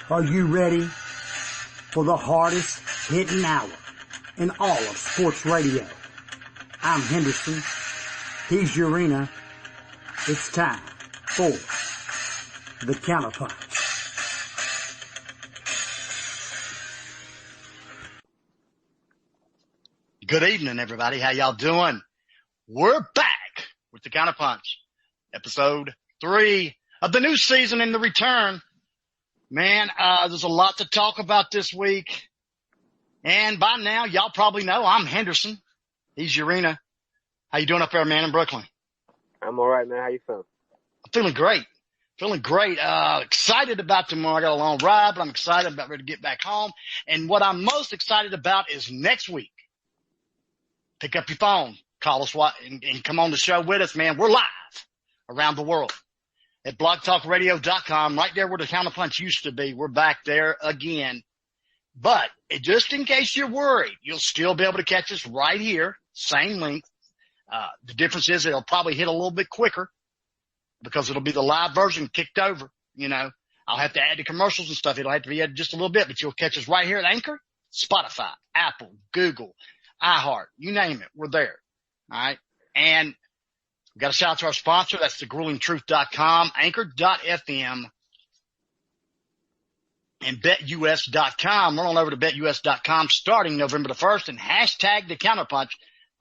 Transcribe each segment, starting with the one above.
Are you ready for the hardest hitting hour in all of sports radio? I'm Henderson. He's Urena. It's time for the Counterpunch. Good evening, everybody. How y'all doing? We're back with the Counterpunch, episode 3 of the new season in the return. Man, there's a lot to talk about this week. And by now, y'all probably know I'm Henderson. He's Urena. How you doing up there, man, in Brooklyn? I'm all right, man. How you feeling? I'm feeling great. Excited about tomorrow. I got a long ride, but I'm excited about ready to get back home. And what I'm most excited about is next week. Pick up your phone, call us, and come on the show with us, man. We're live around the world at blogtalkradio.com, right there where the Counterpunch used to be. We're back there again. But just in case you're worried, you'll still be able to catch us right here, same length. The difference is it'll probably hit a little bit quicker because it'll be the live version kicked over. You know, I'll have to add the commercials and stuff. It'll have to be added just a little bit, but you'll catch us right here at Anchor, Spotify, Apple, Google, iHeart, you name it, we're there. All right. And we've got a shout out to our sponsor. That's thegruelingtruth.com, anchor.fm, and betus.com. Run on over to betus.com starting November the 1st and hashtag the Counterpunch.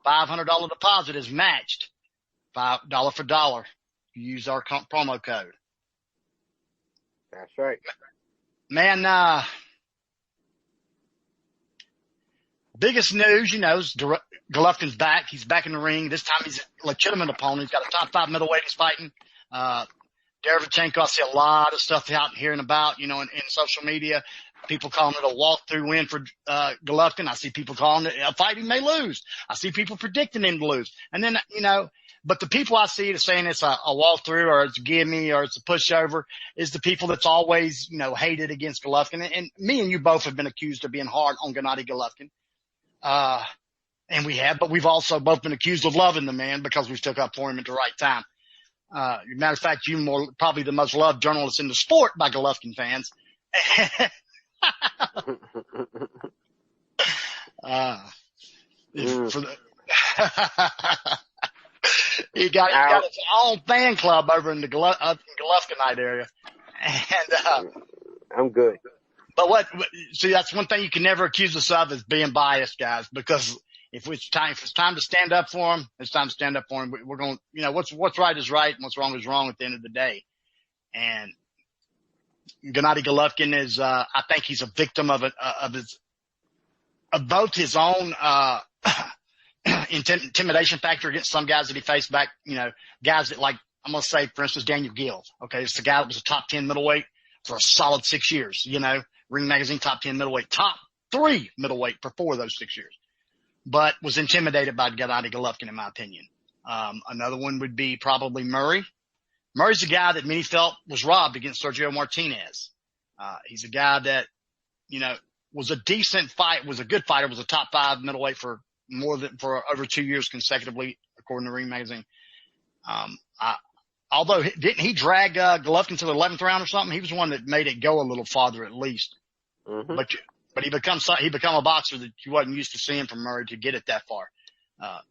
$500 deposit is matched. $5 for dollar. You use our promo code. That's right. Man, biggest news, you know, is Golovkin's back. He's back in the ring. This time he's a legitimate opponent. He's got a top 5 middleweight he's fighting. Derevyanchenko, I see a lot of stuff out hearing about, you know, in social media. People calling it a walkthrough win for Golovkin. I see people calling it a fight he may lose. I see people predicting him to lose. And then, you know, but the people I see saying it's a walkthrough or it's a gimme or it's a pushover is the people that's always, you know, hated against Golovkin. And me and you both have been accused of being hard on Gennady Golovkin. And we have, but we've also both been accused of loving the man because we stuck up for him at the right time. Matter of fact, you're probably the most loved journalist in the sport by Golovkin fans. He got his own fan club over in the Golovkinite area. And, I'm good. But see, that's one thing you can never accuse us of is being biased, guys, because if it's time to stand up for him, it's time to stand up for him. We're going, you know, what's right is right and what's wrong is wrong at the end of the day. And Gennady Golovkin is, I think he's a victim of both his own, intimidation factor against some guys that he faced back, you know, guys that like, I'm going to say, for instance, Daniel Gill. Okay. It's the guy that was a top 10 middleweight for a solid 6 years, you know, Ring Magazine top 10 middleweight, top 3 middleweight for 4 of those 6 years, but was intimidated by Gennady Golovkin, in my opinion. Another one would be probably Murray. Murray's a guy that many felt was robbed against Sergio Martinez. He's a guy that, you know, was a decent fight, was a good fighter, was a top 5 middleweight for over 2 years consecutively, according to Ring Magazine. Although didn't he drag Golovkin to the 11th round or something? He was the one that made it go a little farther at least. Mm-hmm. But he become a boxer that you wasn't used to seeing from Murray to get it that far.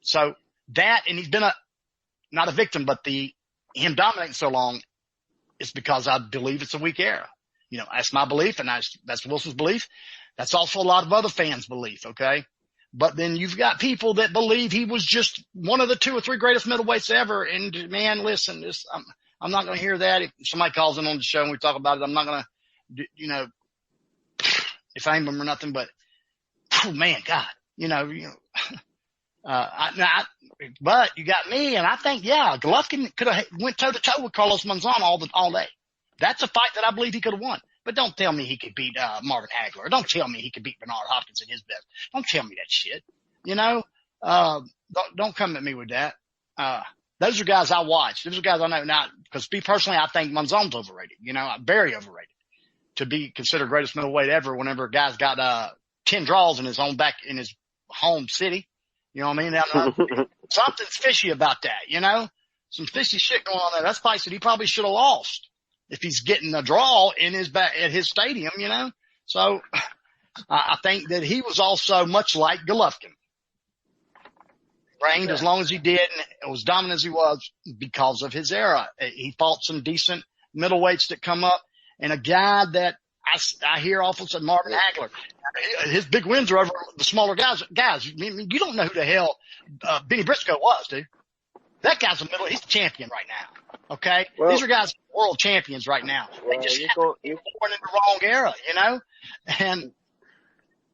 So that, and he's been not a victim, but him dominating so long is because I believe it's a weak era. You know, that's my belief, and that's Wilson's belief. That's also a lot of other fans' belief. Okay. But then you've got people that believe he was just one of the 2 or 3 greatest middleweights ever. And man, listen, I'm not going to hear that. If somebody calls in on the show and we talk about it, I'm not going to, you know, defame him or nothing, but oh man, God, but you got me. And I think, yeah, Golovkin could have went toe to toe with Carlos Monzon all day. That's a fight that I believe he could have won. But don't tell me he could beat Marvin Hagler. Don't tell me he could beat Bernard Hopkins at his best. Don't tell me that shit. You know, don't come at me with that. Those are guys I watch. Those are guys I know now. Because me personally, I think Monzon's overrated. You know, very overrated to be considered greatest middleweight ever. Whenever a guy's got 10 draws in his home city. You know what I mean? Something's fishy about that. You know, some fishy shit going on there. That's fights that he probably should have lost. if he's getting a draw in his back at his stadium, you know. So I think that he was also much like Golovkin. Reigned as long as he did and was dominant as he was because of his era. He fought some decent middleweights that come up, and a guy that I hear often said, Marvin Hagler. His big wins are over the smaller guys. You don't know who the hell Benny Briscoe was, dude. That guy's he's the champion right now. Okay? Well, these are guys world champions right now. They just born in the wrong era, you know? And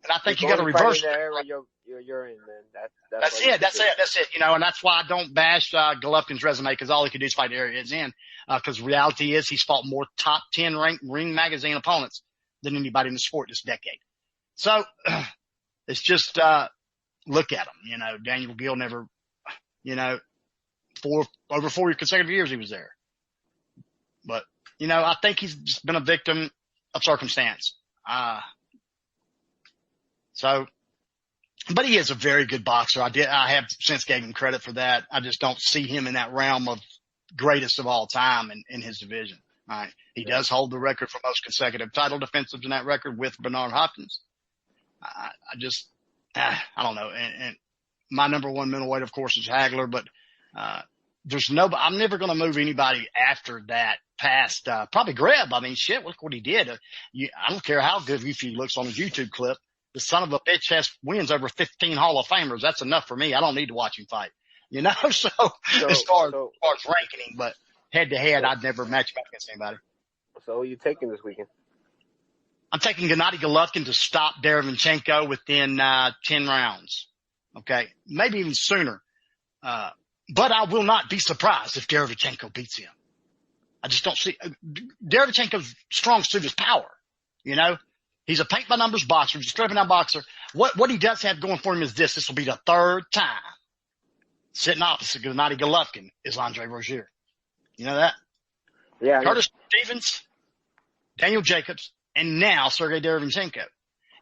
I think you got to reverse the era you're in, man. That's it. You know, and that's why I don't bash Golovkin's resume, because all he could do is fight the area he's in. Because reality is he's fought more top 10 ranked Ring Magazine opponents than anybody in the sport this decade. So it's just look at him. You know, Daniel Gill never, you know, over 4 consecutive years he was there. But, you know, I think he's just been a victim of circumstance. But he is a very good boxer. I have since gave him credit for that. I just don't see him in that realm of greatest of all time in his division. All right. He does hold the record for most consecutive title defensives in that record with Bernard Hopkins. I don't know. And my number one middleweight, of course, is Hagler, but, I'm never going to move anybody after that past, probably Greb. I mean, shit, look what he did. I don't care how good he looks on his YouTube clip. The son of a bitch wins over 15 Hall of Famers. That's enough for me. I don't need to watch him fight, you know? So as far as ranking, but head to head, I'd never match him up against anybody. So who are you taking this weekend? I'm taking Gennady Golovkin to stop Derevyanchenko within 10 rounds. Okay. Maybe even sooner. But I will not be surprised if Derevyanchenko beats him. I just don't see Derevyanchenko's strong suit is power. You know, he's a paint by numbers boxer, just stripping down boxer. What he does have going for him is this. This will be the third time sitting opposite Gennady Golovkin is Andre Rozier. You know that? Yeah. Curtis Stevens, Daniel Jacobs, and now Sergey Derevyanchenko.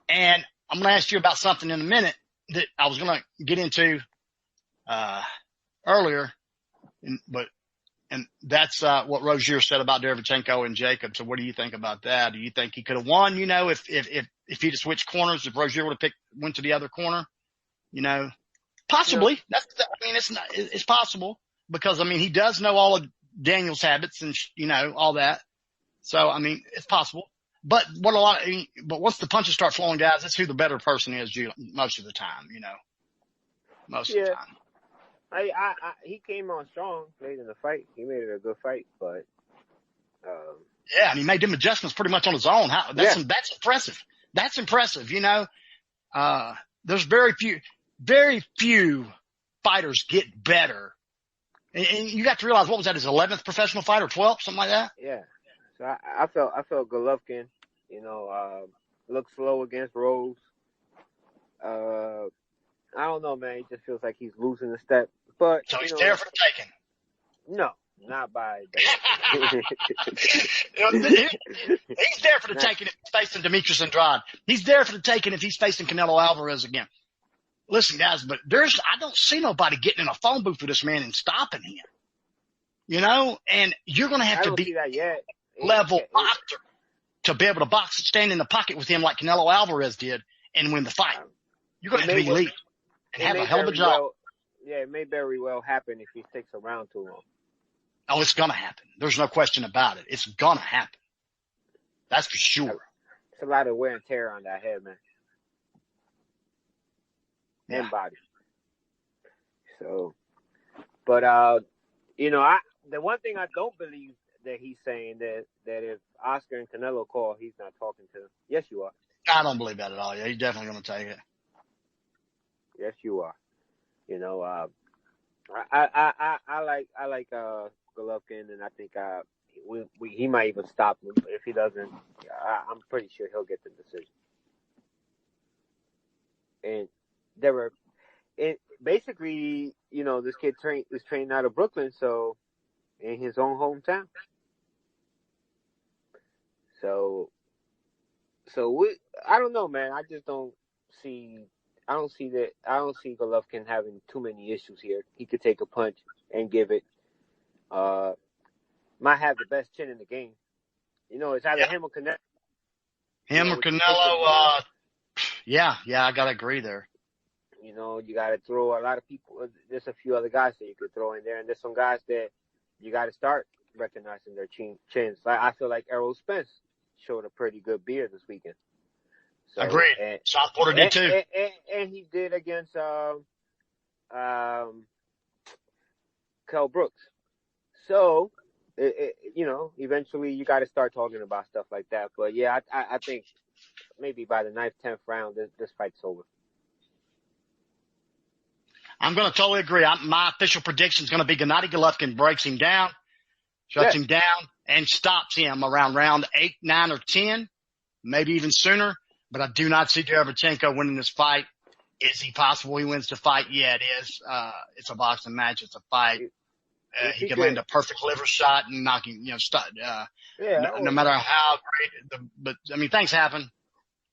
And I'm going to ask you about something in a minute that I was going to get into earlier, and that's what Rozier said about Derevyanchenko and Jacobs. So what do you think about that? Do you think he could have won? You know, if he'd have switched corners, if Rozier would have went to the other corner, you know, possibly. Yeah. It's possible because he does know all of Daniel's habits and you know all that. So it's possible. But once the punches start flowing, guys, that's who the better person is most of the time. You know, most of the time. He came on strong late in the fight. He made it a good fight, but yeah, and he made them adjustments pretty much on his own. That's impressive. That's impressive. You know, there's very few fighters get better, and you got to realize what was that, his 11th professional fight or 12th, something like that. Yeah. So I felt Golovkin, you know, looked slow against Rose. I don't know, man. It just feels like he's losing a step. But so he's there for the taking. No, not by. He's there for the taking if he's facing Demetrius Andrade. He's there for the taking if he's facing Canelo Alvarez again. Listen, guys, but I don't see nobody getting in a phone booth with this man and stopping him. You know, and you're going to have to be level boxer to be able to stand in the pocket with him like Canelo Alvarez did and win the fight. You're going to have to be elite and have a hell of a job. Yeah, it may very well happen if he sticks around too long. Oh, it's going to happen. There's no question about it. It's going to happen. That's for sure. It's a lot of wear and tear on that head, man. Yeah. And body. So, but, you know, the one thing I don't believe that he's saying that if Oscar and Canelo call, he's not talking to them. Yes, you are. I don't believe that at all. Yeah, he's definitely going to take it. Yes, you are. You know, I like Golovkin, and I think he might even stop him. If he doesn't, I'm pretty sure he'll get the decision. And basically, you know, this kid is trained out of Brooklyn, so in his own hometown. So I don't know, man. I just don't see. I don't see Golovkin having too many issues here. He could take a punch and give it. Might have the best chin in the game. It's either him or Canelo. Him or Canelo. Yeah, I gotta agree there. You got to throw a lot of people. There's a few other guys that you could throw in there, and there's some guys that you got to start recognizing their chins. I feel like Errol Spence showed a pretty good beard this weekend. So, agreed. Sean Porter did too. And he did against Kell Brooks. So, eventually you got to start talking about stuff like that. But yeah, I think maybe by the 9th, 10th round, this fight's over. I'm going to totally agree. My official prediction is going to be Gennady Golovkin breaks him down, shuts him down, and stops him around round 8, 9, or 10, maybe even sooner. But I do not see Derevyanchenko winning this fight. Is he possible he wins the fight? Yeah, it is. It's a boxing match. It's a fight. He could land a perfect liver shot and knock him, no matter how great. But things happen.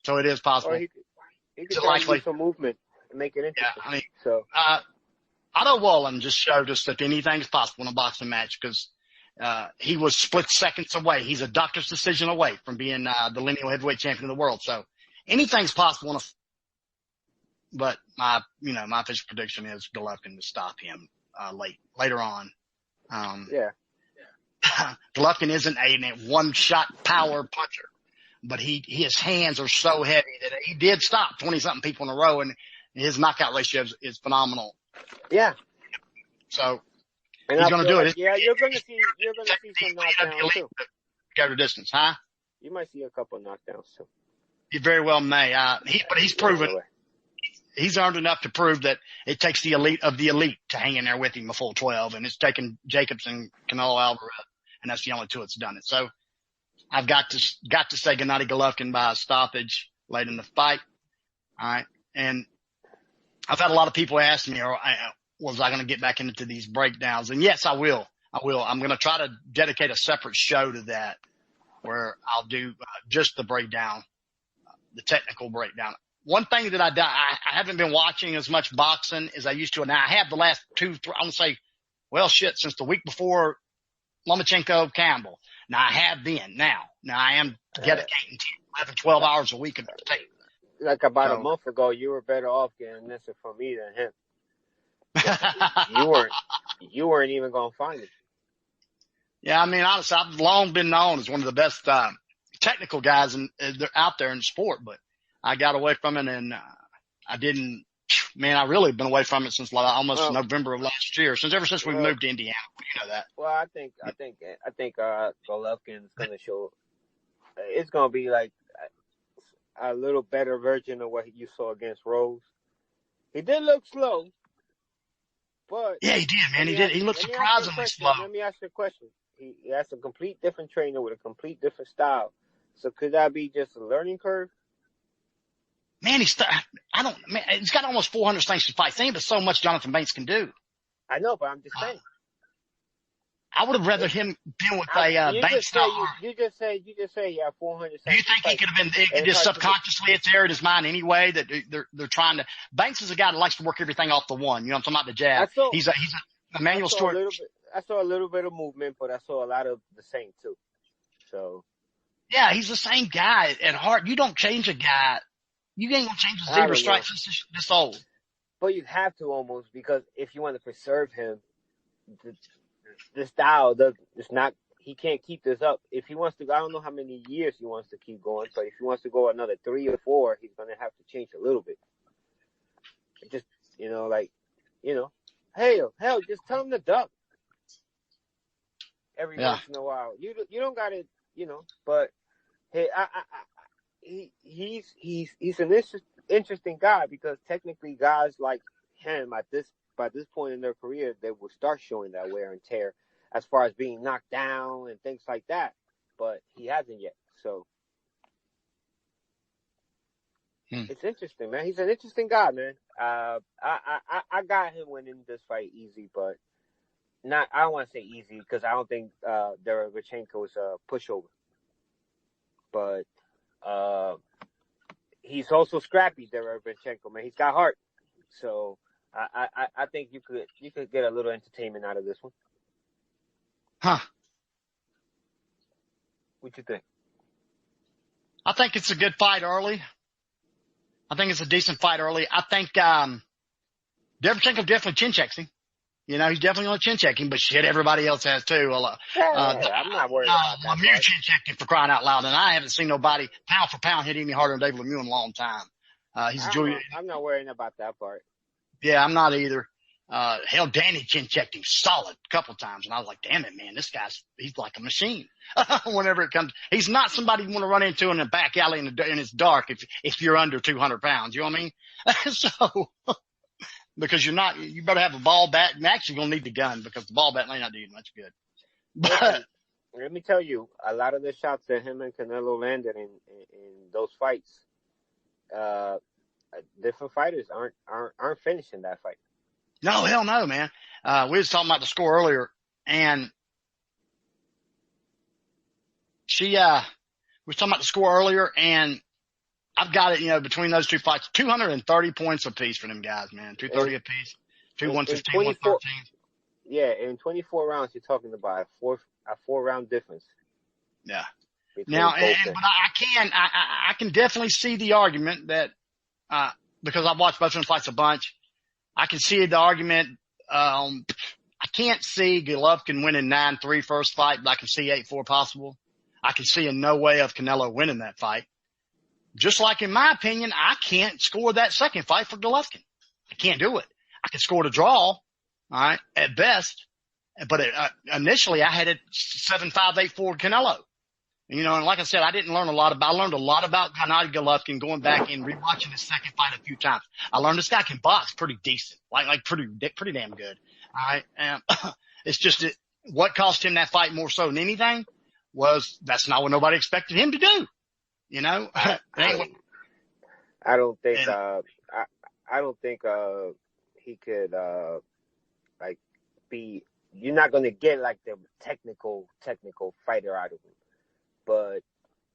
So it is possible. Or he could likely some movement. Make it interesting. Yeah, Otto Wallin just showed us that anything's possible in a boxing match because he was split seconds away. He's a doctor's decision away from being the lineal heavyweight champion of the world. So anything's possible. But my official prediction is Golovkin to stop him later on. Golovkin isn't a one-shot power puncher, but his hands are so heavy that he did stop 20-something people in a row, and his knockout ratio is phenomenal. Yeah. So he's going to do it. Yeah, you're going to see some knockdowns too. Go to distance, huh? You might see a couple of knockdowns too. You very well may. But he's proven he's earned enough to prove that it takes the elite of the elite to hang in there with him a full 12, and it's taken Jacobs and Canelo Alvarez, and that's the only two that's done it. So I've got to say Gennady Golovkin by a stoppage late in the fight. All right, and I've had a lot of people ask me, was I going to get back into these breakdowns? And yes, I will. I'm going to try to dedicate a separate show to that where I'll do just the breakdown, the technical breakdown. One thing that I haven't been watching as much boxing as I used to. Now I have the last 2, 3, I want to say, since the week before Lomachenko Campbell. Now I have been now I am dedicating 10, 11, 12 hours a week of tape. Like about a month ago, you were better off getting this from me than him. You weren't even gonna find it. Yeah, honestly, I've long been known as one of the best technical guys out there in the sport, but I got away from it, and I didn't. Man, I really been away from it since almost November of last year. Ever since we moved to Indiana, you know that. Well, I think Golovkin's gonna show. It's gonna be like a little better version of what you saw against Rose. He did look slow, but yeah, he did, man. He did. He looked surprisingly slow. Let me ask you a question. He has a complete different trainer with a complete different style. So could that be just a learning curve? Man, he's got almost 400 sanctioned fights. Ain't but so much Jonathan Banks can do. I know, but I'm just saying. I would have rather him been with a Banks style. You just say he had 400. Do you think he could have been just subconsciously it's there in his mind anyway that they're trying to? Banks is a guy that likes to work everything off the one. You know, I'm talking about the jab. He's a Emmanuel Stewart. I saw a little bit of movement, but I saw a lot of the same too. So. Yeah, he's the same guy at heart. You don't change a guy. You ain't gonna change the zebra stripes this old. But you have to almost, because if you want to preserve him, the style he can't keep this up. If he wants to, I don't know how many years he wants to keep going, but if he wants to go another 3 or 4, he's going to have to change a little bit. Just, hell, just tell him to duck every once in a while. You don't got to, but hey, he's an interesting guy, because technically guys like him by this point in their career, they will start showing that wear and tear as far as being knocked down and things like that. But he hasn't yet. So it's interesting, man. He's an interesting guy, man. I got him winning this fight easy, but I don't want to say easy, because I don't think Derevyanchenko is a pushover. But he's also scrappy, Derevyanchenko, man. He's got heart. So I think you could get a little entertainment out of this one. Huh. What you think? I think it's a good fight early. I think it's a decent fight early. I think Derevyanchenko definitely chin checks him. You know, he's definitely going to chin check him, but shit, everybody else has too. I'm not worried about that. Lemieux chin checked him for crying out loud, and I haven't seen nobody pound for pound hit any harder than David Lemieux in a long time. I'm not worrying about that part. Yeah, I'm not either. Hell, Danny chin checked him solid a couple times, and I was like, damn it, man, he's like a machine. Whenever it comes, he's not somebody you want to run into in the back alley and it's dark if you're under 200 pounds. You know what I mean? So, because you better have a ball bat. You're actually going to need the gun because the ball bat may not do you much good. But let me tell you, a lot of the shots that him and Canelo landed in those fights, different fighters aren't finishing that fight. no, hell no, man. We was talking about the score earlier, and we was talking about the score earlier, and I've got it, between those two fights, 230 points apiece for them guys, man. 230 apiece. 115, 113. Yeah, in 24 rounds, you're talking about a four round difference. Yeah. Now, but I can definitely see the argument that, because I've watched both of them fights a bunch, I can see the argument. I can't see Golovkin winning 9-3 first fight, but I can see 8-4 possible. I can see in no way of Canelo winning that fight. Just like in my opinion, I can't score that second fight for Golovkin. I can't do it. I can score the draw, all right, at best. But initially I had it 7-5, 8-4 Canelo. And like I said, I learned a lot about Gennady Golovkin going back and rewatching his second fight a few times. I learned this guy can box pretty decent, like pretty damn good. All right. And it's just what cost him that fight more so than anything was that's not what nobody expected him to do. I don't think he could be. You're not going to get like the technical fighter out of him, but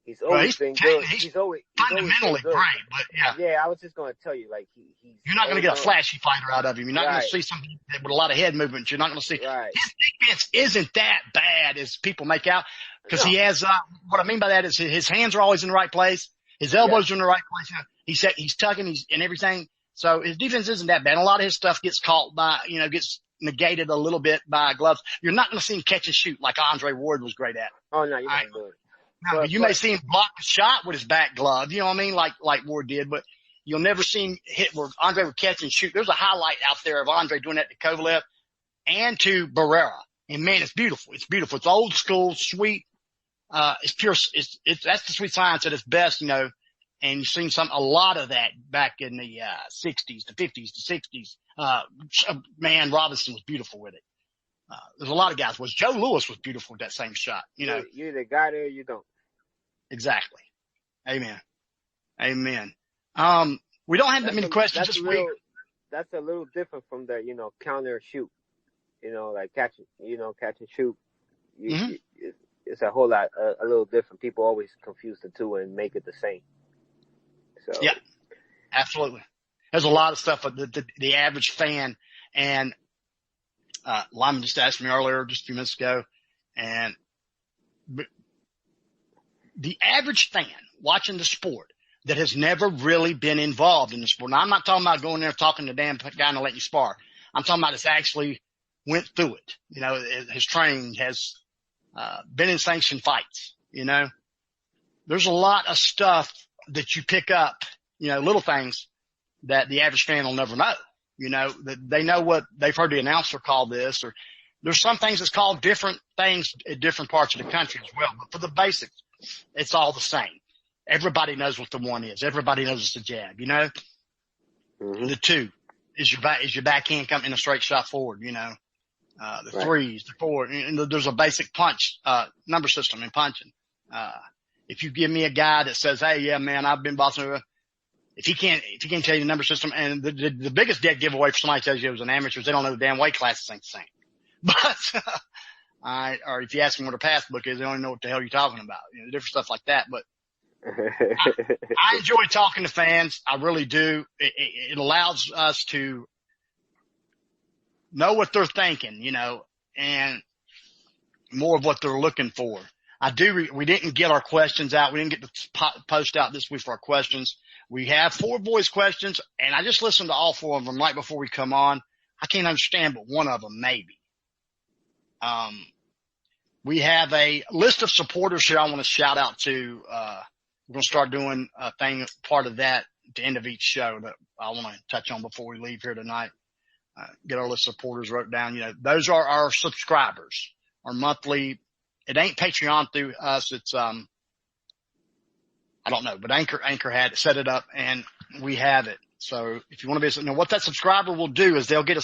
he's always been good. He's always fundamentally been good. Great, but yeah. Yeah, I was just going to tell you, like he's. You're not going to get a flashy fighter out of him. You're not going to see something with a lot of head movement. You're not going to see his defense isn't that bad as people make out because he has. What I mean by that is his hands are always in the right place. His elbows are in the right place. He's tugging. And everything. So his defense isn't that bad. A lot of his stuff gets caught by, gets negated a little bit by gloves. You're not going to see him catch and shoot like Andre Ward was great at. Oh no, you're not good. No, you may see him block the shot with his back glove. You know what I mean? Like Ward did, but you'll never see him hit where Andre would catch and shoot. There's a highlight out there of Andre doing that to Kovalev and to Barrera. And man, it's beautiful. It's beautiful. It's old school, sweet. It's pure. That's the sweet science at its best, and you've seen a lot of that back in the 60s, the 50s, the 60s. Man, Robinson was beautiful with it. There's a lot of guys. Joe Louis was beautiful with that same shot. You either got it or you don't. Exactly. Amen. We don't have that many questions this week. That's a little different from the counter shoot. Like catch and shoot. It's a whole lot a little different. People always confuse the two and make it the same. So. Yeah, absolutely. There's a lot of stuff that the average fan and Lyman just asked me earlier, just a few minutes ago, and the average fan watching the sport that has never really been involved in the sport. Now, I'm not talking about going there talking to the damn guy and letting you spar. I'm talking about it's actually went through it. Has trained, has been in sanctioned fights. There's a lot of stuff that you pick up, little things that the average fan will never know. That they know what they've heard the announcer call this, or there's some things that's called different things in different parts of the country as well. But for the basics, it's all the same. Everybody knows what the one is. Everybody knows it's a jab, The two is your backhand coming in a straight shot forward, the threes, the forward, and there's a basic punch, number system in punching. If you give me a guy that says, hey, yeah, man, I've been boxing, if he can't tell you the number system, and the biggest dead giveaway for somebody tells you it was an amateur is they don't know the damn weight classes ain't the same. But, or if you ask them what a pass book is, they don't know what the hell you're talking about. Different stuff like that. But I enjoy talking to fans. I really do. It allows us to know what they're thinking, and more of what they're looking for. We didn't get our questions out. We didn't get the post out this week for our questions. We have 4 boys questions, and I just listened to all 4 of them right before we come on. I can't understand but one of them, maybe. We have a list of supporters here I want to shout out to. We're going to start doing a thing, part of that at the end of each show that I want to touch on before we leave here tonight. Get our list of supporters wrote down. You know, those are our subscribers, our monthly. It ain't Patreon through us. It's, I don't know, but Anchor had set it up and we have it. So if you want to be, now what that subscriber will do is they'll get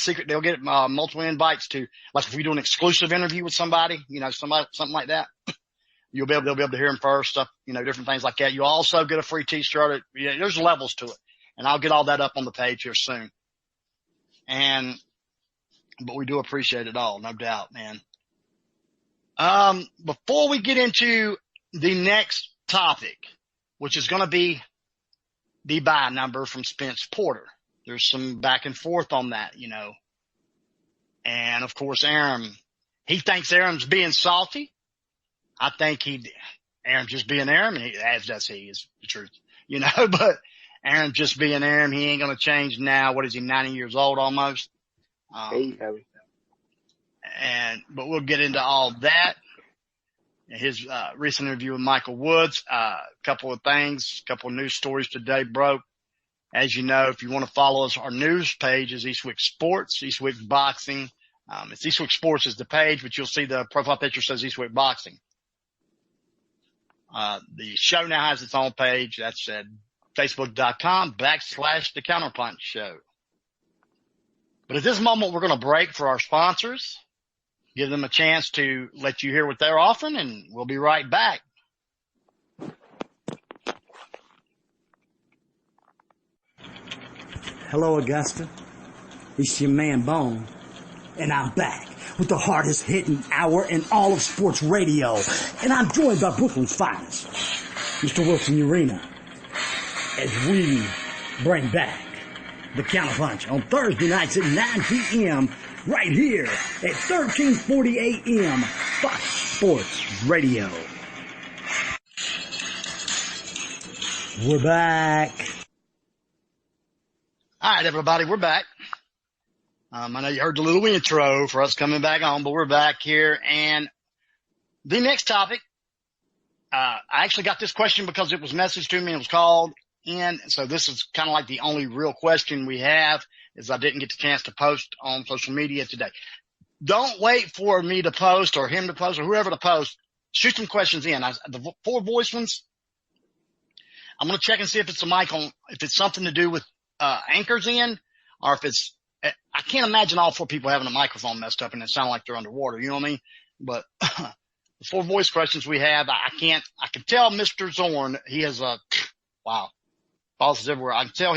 multiple invites to, like if we do an exclusive interview with somebody, you know, something like that, they'll be able to hear them first, stuff, you know, different things like that. You'll also get a free t-shirt. There's levels to it, and I'll get all that up on the page here soon. But we do appreciate it all, no doubt, man. Before we get into the next topic, which is going to be the buy number from Spence Porter. There's some back and forth on that, you know. And of course, Aaron, he thinks Aaron's being salty. I think Aaron's just being Aaron, as does he, is the truth, you know, but Aaron just being Aaron, he ain't going to change now. What is he, 90 years old almost? But we'll get into all that. His recent interview with Michael Woods, a couple of news stories today broke. As you know, if you want to follow us, our news page is Eastwick Sports, Eastwick Boxing. It's Eastwick Sports is the page, but you'll see the profile picture says Eastwick Boxing. The show now has its own page. That's at facebook.com/The Counterpunch Show. But at this moment, we're going to break for our sponsors. Give them a chance to let you hear what they're offering, and we'll be right back. Hello, Augusta. It's your man, Bone. And I'm back with the hardest hitting hour in all of sports radio. And I'm joined by Brooklyn's finest, Mr. Wilson Urena, as we bring back the Counterpunch on Thursday nights at 9 p.m. right here at 1340 a.m. Fox Sports Radio. We're back. All right, everybody, we're back. I know you heard the little intro for us coming back on, but we're back here. And the next topic, I actually got this question because it was messaged to me and it was called in. So this is kind of like the only real question we have, is I didn't get the chance to post on social media today. Don't wait for me to post or him to post or whoever to post. Shoot some questions in. The 4 voice ones, I'm going to check and see if it's a mic on, if it's something to do with anchors in, or if it's, I can't imagine all 4 people having a microphone messed up and it sound like they're underwater. You know what I mean? But the 4 voice questions we have, I can tell Mr. Zorn, he has wow, balls everywhere. I can tell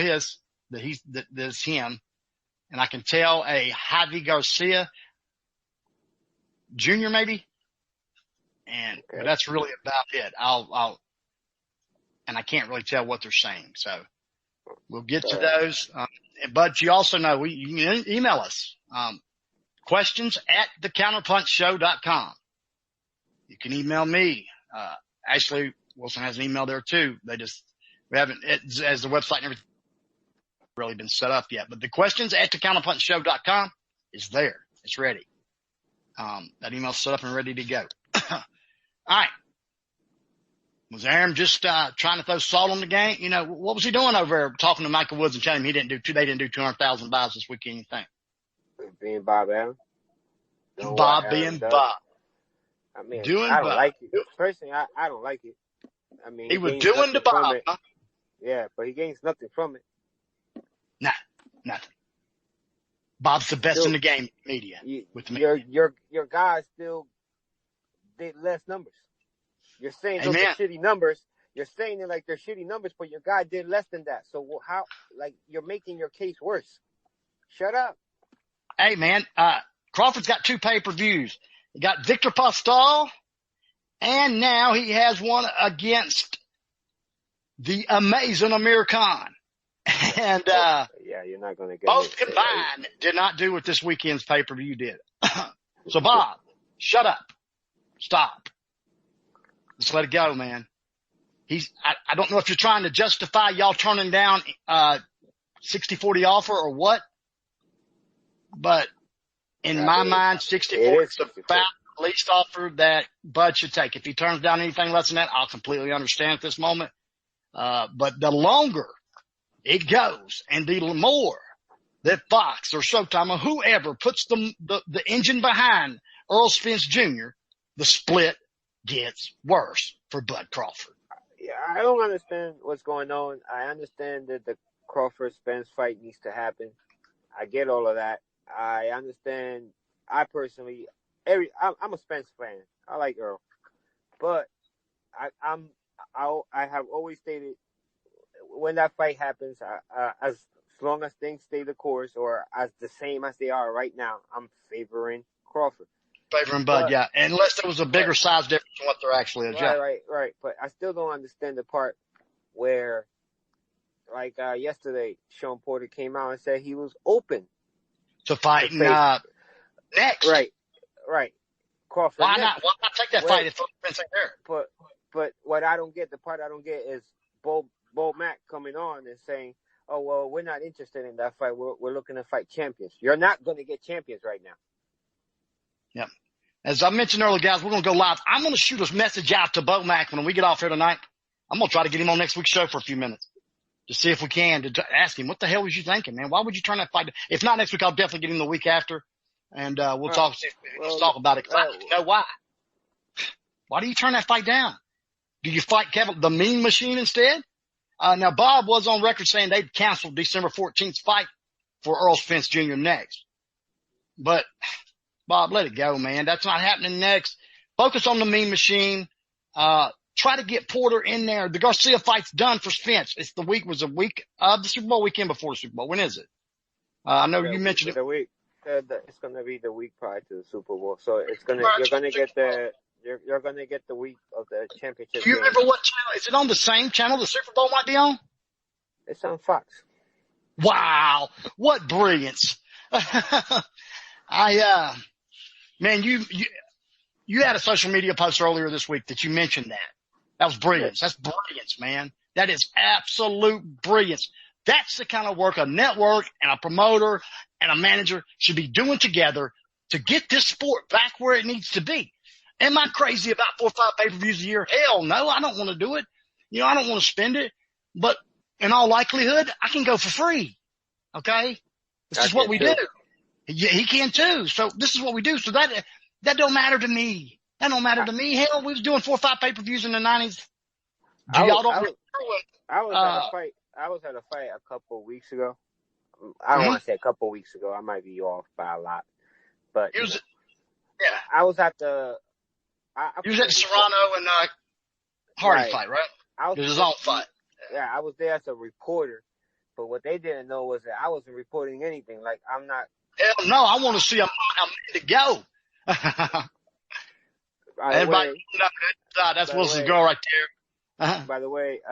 that's him. And I can tell a Javi Garcia Jr. maybe. And but that's really about it. And I can't really tell what they're saying. So we'll get to those. But you also know you can email us, questions at thecounterpunchshow.com. You can email me. Ashley Wilson has an email there too. We haven't, as the website and everything really been set up yet, but the questions at thecounterpunchshow.com is there. It's ready. That email's set up and ready to go. All right. Was Aaron just trying to throw salt on the game? You know, what was he doing over there talking to Michael Woods and telling him they didn't do 200,000 buys this weekend, you think? Being Bob Aru. Bob being Bob. I mean, doing I don't Bob. like it. Personally, I don't like it. I mean, he was doing the Bob. Huh? Yeah, but he gains nothing from it. Nah, nothing. Bob's the best in the game, media. With me. Your guys still did less numbers. You're saying those are shitty numbers. You're saying it like they're shitty numbers, but your guy did less than that. So how, like, you're making your case worse. Shut up. Hey, man, Crawford's got 2 pay-per-views. He got Victor Postal, and now he has one against the amazing Amir Khan. And yeah, you're not going to get both combined did not do what this weekend's pay-per-view did. So, Bob, shut up. Stop. Just let it go, man. I don't know if you're trying to justify y'all turning down 60-40 offer or what, but in my mind, 60-40 is about the least offer that Bud should take. If he turns down anything less than that, I'll completely understand at this moment. But the longer it goes and the more that Fox or Showtime or whoever puts the engine behind Earl Spence Jr., the split gets worse for Bud Crawford. Yeah, I don't understand what's going on. I understand that the Crawford-Spence fight needs to happen. I get all of that. I understand. I personally, I'm a Spence fan. I like Earl, but I have always stated when that fight happens, as long as things stay the course or as the same as they are right now, I'm favoring Crawford. Favoring Bud, yeah. Unless there was a bigger size difference than what there actually is. Right. But I still don't understand the part where, like yesterday, Sean Porter came out and said he was open to fighting next. Right. Crawford. Why next. not? Why not take that fight if Spence ain't there? But what I don't get, the part I don't get is Bo Mack coming on and saying, "Oh well, we're not interested in that fight. We're looking to fight champions." You're not going to get champions right now. Yeah. As I mentioned earlier, guys, we're going to go live. I'm going to shoot a message out to Bo Mack when we get off here tonight. I'm going to try to get him on next week's show for a few minutes to see if we can, to ask him, what the hell was you thinking, man? Why would you turn that fight? If not next week, I'll definitely get him the week after, and we'll talk about it. I need to know why. Why do you turn that fight down? Do you fight Kevin, the Mean Machine, instead? Now, Bob was on record saying they'd canceled December 14th fight for Earl Spence Jr. next. But Bob, let it go, man. That's not happening next. Focus on the Mean Machine. Try to get Porter in there. The Garcia fight's done for Spence. Was a week of the Super Bowl weekend before the Super Bowl. When is it? I know you mentioned it. The week. It's going to be the week prior to the Super Bowl. So you're going to get the week of the championship. Do you remember what channel? Is it on the same channel the Super Bowl might be on? It's on Fox. Wow. What brilliance. Man, you had a social media post earlier this week that you mentioned that. That was brilliance. That's brilliance, man. That is absolute brilliance. That's the kind of work a network and a promoter and a manager should be doing together to get this sport back where it needs to be. Am I crazy about 4 or 5 pay-per-views a year? Hell no, I don't want to do it. I don't want to spend it. But in all likelihood, I can go for free. Okay? This is what we do. He can too. So this is what we do. So that don't matter to me. That don't matter to me. Hell, we was doing 4 or 5 pay-per-views in the 90s. I was at a fight a couple of weeks ago. I don't want to say a couple of weeks ago. I might be off by a lot. But I was at the you was at the Serrano and Hardy fight, right? It was his own fight. Yeah, I was there as a reporter. But what they didn't know was that I wasn't reporting anything. Like, I'm not. Hell no, I want to see a man to go. Everybody, that's Wilson's girl right there. Uh-huh. By the way,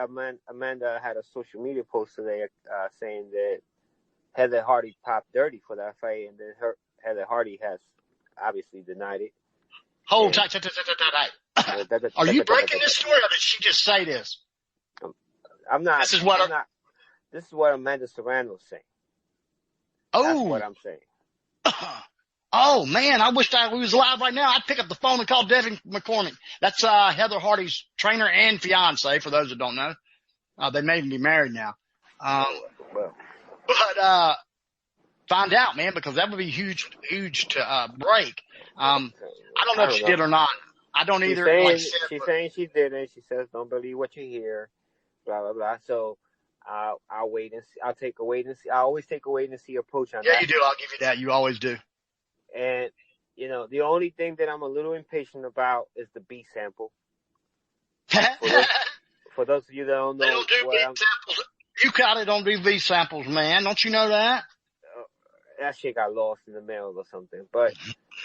Amanda had a social media post today saying that Heather Hardy popped dirty for that fight, and then Heather Hardy has obviously denied it. Hold tight. Are you breaking this story, or did she just say this? I'm not. This is what Amanda Serrano's saying. That's what I'm saying. Oh man, I wish we was live right now. I'd pick up the phone and call Devin McCormick. That's Heather Hardy's trainer and fiance, for those that don't know. They may even be married now. But find out, man, because that would be huge to break. I don't know if she did or not. I don't either. She's saying she didn't. She says, "Don't believe what you hear." Blah blah blah. So I'll wait and see. I'll take a wait and see. I always take a wait and see approach on that. Yeah, you do. I'll give you that. You always do. And the only thing that I'm a little impatient about is the B sample. For those of you that don't know, they don't do B samples. You don't do V samples, man. Don't you know that? That shit got lost in the mail or something. But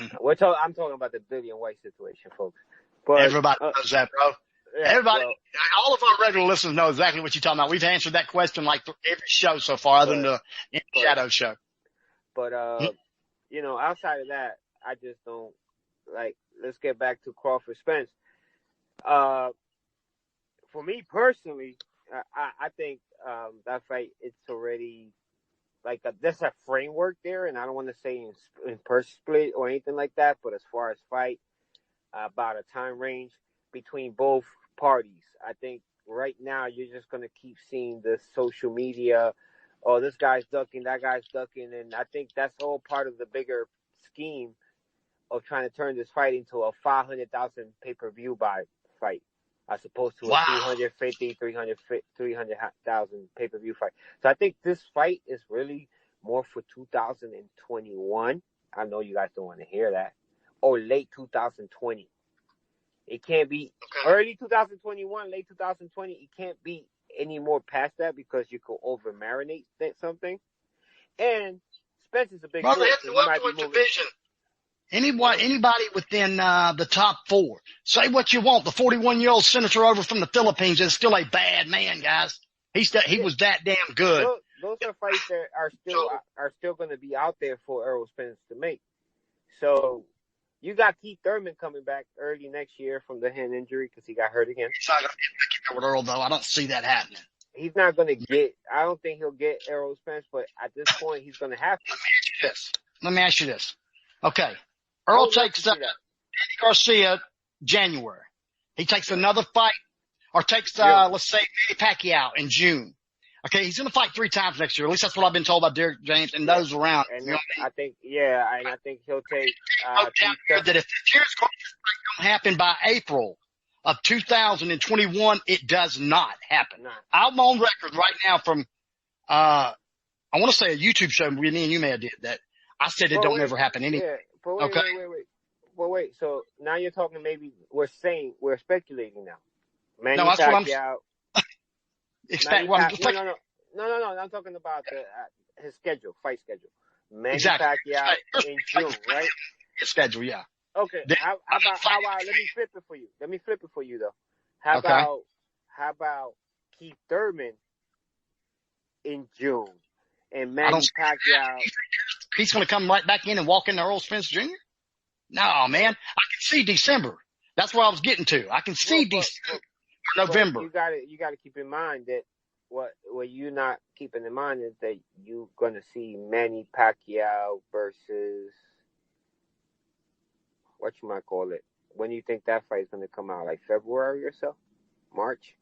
I'm talking about the Billy and White situation, folks. But everybody knows that, bro. Yeah, everybody, all of our regular listeners know exactly what you're talking about. We've answered that question like every show so far, other than the Shadow show. But outside of that, I just don't like. Let's get back to Crawford Spence. For me personally, I think that fight, it's already like there's a framework there, and I don't want to say in per split or anything like that, but as far as fight, about a time range between both parties, I think right now you're just going to keep seeing the social media, oh, this guy's ducking, that guy's ducking, and I think that's all part of the bigger scheme of trying to turn this fight into a 500,000 pay-per-view fight, as opposed to a 300,000 pay-per-view fight. So I think this fight is really more for 2021. I know you guys don't want to hear that. Or late 2020. It can't be early 2021, late 2020. It can't be any more past that, because you could over marinate something. And Spencer's a big Brother, dude, it's so the welterweight division. Anybody within the top four. Say what you want. The 41-year-old senator over from the Philippines is still a bad man, guys. He was that damn good. Those are fights that are still going to be out there for Errol Spence to make. So you got Keith Thurman coming back early next year from the hand injury because he got hurt again. He's not going to get back with Earl, though. I don't see that happening. He's not going to get – I don't think he'll get Errol Spence, but at this point he's going to have to. Let me ask you this. Okay. Earl takes Andy Garcia January. He takes another fight, or takes, let's say, Manny Pacquiao in June. Okay, he's going to fight 3 times next year. At least that's what I've been told by Derek James and those around. And I think he'll take. That if here's going to happen by April of 2021, it does not happen. Nah. I'm on record right now from, I want to say a YouTube show. Me and you may have did that. I said it don't ever happen anyway. Yeah, but wait. So now you're talking. Maybe we're speculating now. Manny no, that's Pacquiao. What I'm No. I'm talking about his fight schedule. Manny exactly. Pacquiao in June, right? His schedule, yeah. Okay. How about? Let me flip it for you, though. How about Keith Thurman in June and Manny Pacquiao? He's going to come right back in and walk into Earl Spence Jr.? No, man. I can see December. That's where I was getting to. I can see December. November. You got to keep in mind that what you're not keeping in mind is that you're going to see Manny Pacquiao versus whatchamacallit. When do you think that fight is going to come out? Like February or so? March?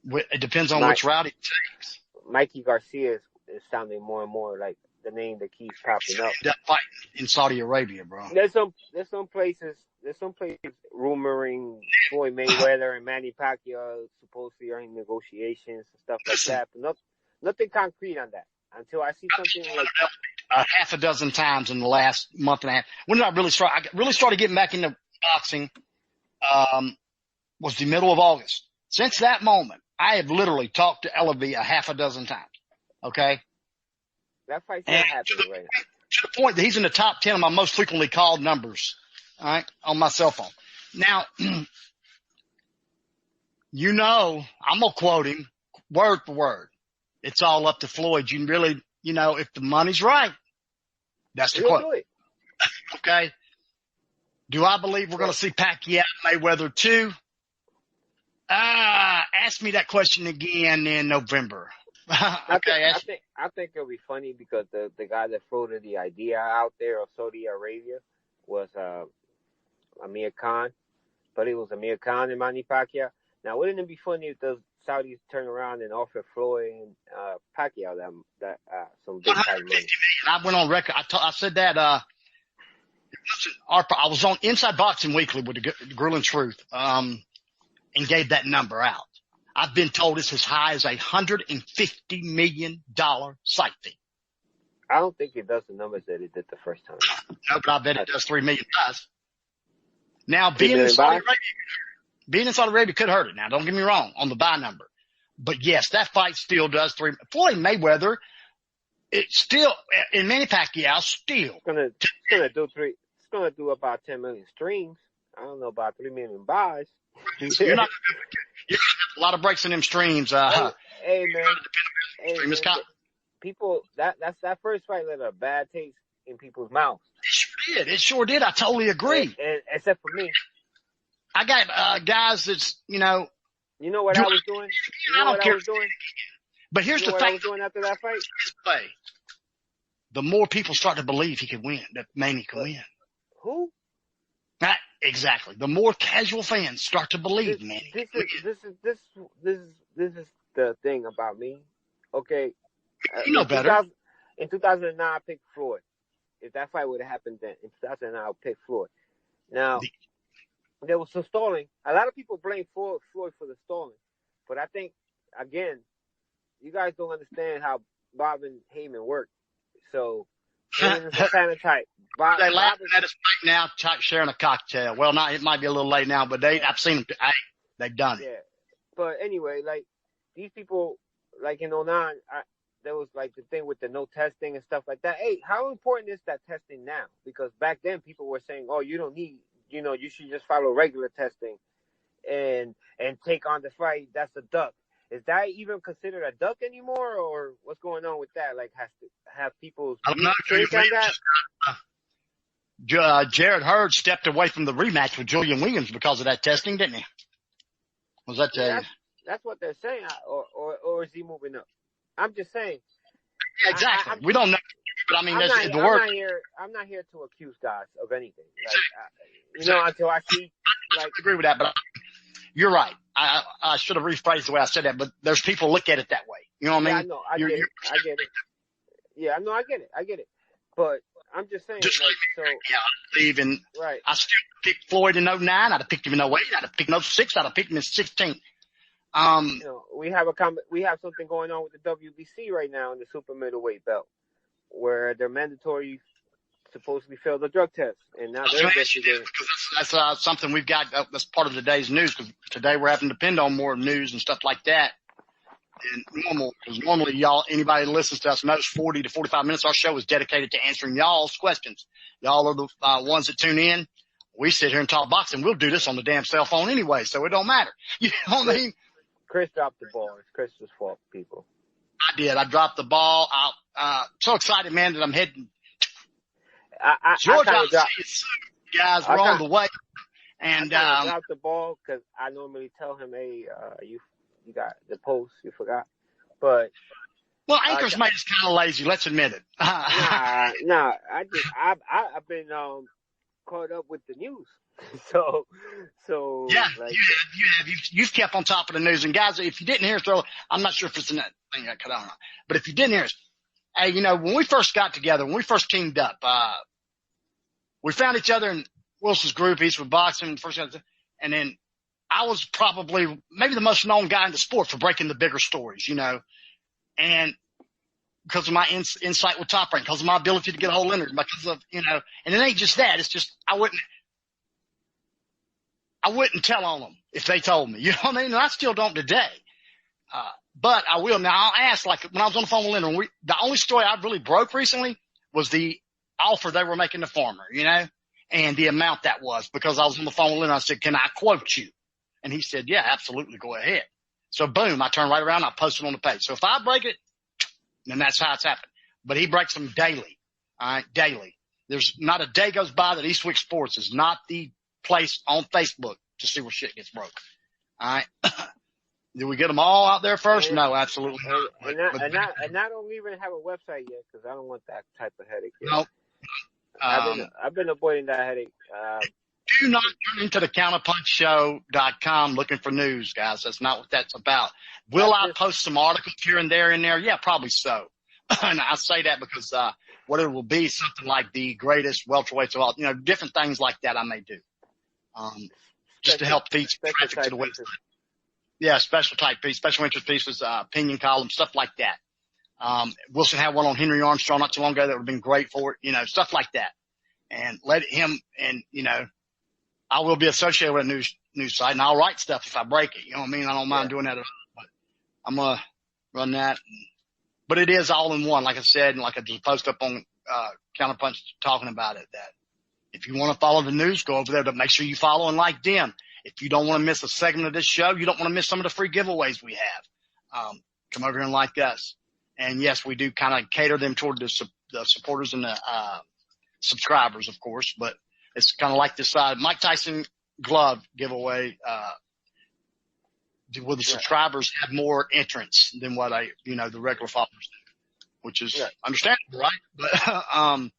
It depends on which route it takes. Mikey Garcia is sounding more and more like the name that keeps popping up. That fight in Saudi Arabia, bro. There's some places rumoring Floyd Mayweather and Manny Pacquiao supposedly are in negotiations and stuff like that, but nothing concrete on that until I see something like half a dozen times in the last month and a half. When did I really start? I really started getting back into boxing. Was the middle of August. Since that moment, I have literally talked to Ellaby a half a dozen times. Okay. That fight's not happening right now. To the point that he's in the top 10 of my most frequently called numbers. All right, on my cell phone. Now, I'm going to quote him word for word. It's all up to Floyd. You really, if the money's right, that's the quote. Okay. Do I believe we're going to see Pacquiao Mayweather too? Ask me that question again in November. Okay. I think it'll be funny because the guy that floated the idea out there of Saudi Arabia was Amir Khan, but it was Amir Khan and Manny Pacquiao. Now, wouldn't it be funny if the Saudis turn around and offer Floyd and Pacquiao that some big time money? I went on record. I said that. I was on Inside Boxing Weekly with the Grueling Truth, and gave that number out. I've been told it's as high as $150 million site fee. I don't think it does the numbers that it did the first time. No, but I bet it does $3 million. Now, being in Saudi Arabia could hurt it. Now, don't get me wrong on the buy number. But yes, that fight still does $3 million. Floyd Mayweather, it's still, and Manny Pacquiao still. It's gonna do about 10 million streams. I don't know about 3 million buys. You're not gonna have a lot of breaks in them streams. Hey man. People, that first fight left a bad taste in people's mouths. It sure did. I totally agree. And except for me. I got guys that's, You know what I was doing? I don't care. But here's You know the what I thing. was doing after that fight? The more people start to believe he could win, that Manny can win. Who? Exactly. The more casual fans start to believe Manny. This is the thing about me. Okay. You know better. In 2009, I picked Floyd. If that fight would have happened then, in 2009, I would pick Floyd. Now, there was some stalling. A lot of people blame Floyd for the stalling. But I think, again, you guys don't understand how Bob and Heyman work. So, Heyman is a fan of type. They laugh at us right now, sharing a cocktail. Well, it might be a little late now, but I've seen them. They've done it. Yeah. But anyway, like, these people, like in 2009, there was like the thing with the no testing and stuff like that. Hey, how important is that testing now? Because back then people were saying, oh, you don't need, you should just follow regular testing and take on the fight. That's a duck. Is that even considered a duck anymore, or what's going on with that? Like, have people take on that? Jared Hurd stepped away from the rematch with Julian Williams because of that testing, didn't he? Was that that's what they're saying, or is he moving up? I'm just saying. Exactly. We don't know, but I mean, the word. I'm not here to accuse guys of anything. Like, until I see. I agree with that, but you're right. I should have rephrased the way I said that, but there's people look at it that way. You know what I mean? Yeah, I get it. Yeah, no, I get it. But I'm just saying. I believe in. Right. I still picked Floyd in 2009. I'd have picked him in 2008. I'd have picked him in 2006. I'd have picked him in 2016. We have something going on with the WBC right now in the super middleweight belt, where they're mandatory supposedly fail the drug test, and now they're investigating. That's something we've got. That's part of today's news, because today we're having to depend on more news and stuff like that. And normally anybody that listens to us knows 40 to 45 minutes. Our show is dedicated to answering y'all's questions. Y'all are the ones that tune in. We sit here and talk boxing. We'll do this on the damn cell phone anyway, so it don't matter. You know what I mean? Chris dropped the ball. It's Chris's fault, people. I did. I dropped the ball. So excited, man, that I'm heading. George, I'll see you soon, guys. We're on the way. And I dropped the ball because I normally tell him, "Hey, you got the post. You forgot." But Anchor's made us kind of lazy. Let's admit it. Nah. I've been caught up with the news. So yeah, like, you've kept on top of the news. And guys, if you didn't hear us, I'm not sure if it's in that thing I cut on, but if you didn't hear us, hey, when we first got together, when we first teamed up, we found each other in Wilson's group, Eastwood Boxing, and then I was probably maybe the most known guy in the sport for breaking the bigger stories, and because of my insight with Top Rank, because of my ability to get a hold of it, because of, and it ain't just that. It's just, I wouldn't tell on them if they told me, you know what I mean? And I still don't today. But I will. Now I'll ask, like when I was on the phone with Leonard, the only story I really broke recently was the offer they were making the farmer, and the amount that was, because I was on the phone with Leonard. I said, can I quote you? And he said, yeah, absolutely. Go ahead. So boom, I turn right around. I post it on the page. So if I break it, then that's how it's happened. But he breaks them daily. All right. Daily. There's not a day goes by that Eastwick Sports is not the place on Facebook to see where shit gets broke. All right. Did we get them all out there first? No, absolutely not. And I don't even have a website yet because I don't want that type of headache yet. Nope. I've been avoiding that headache. Do not turn into the counterpunchshow.com looking for news, guys. That's not what that's about. Will I post some articles here and there in there? Yeah, probably so. And I say that because what it will be something like the greatest welterweights of all, different things like that I may do. Just to help feed some traffic to the website. Yeah, special interest pieces, opinion columns, stuff like that. Wilson had one on Henry Armstrong not too long ago that would have been great for it, stuff like that. And let him, and, I will be associated with a news site, and I'll write stuff if I break it. You know what I mean? I don't mind doing that at all, but I'm going to run that. But it is all in one, like I said, and like I just post up on Counterpunch talking about it, that if you want to follow the news, go over there, but make sure you follow and like them. If you don't want to miss a segment of this show, you don't want to miss some of the free giveaways we have, come over here and like us. And yes, we do kind of cater them toward the supporters and the subscribers, of course, but it's kind of like this Mike Tyson glove giveaway, where the subscribers have more entrants than what the regular followers do, which is understandable, right? But,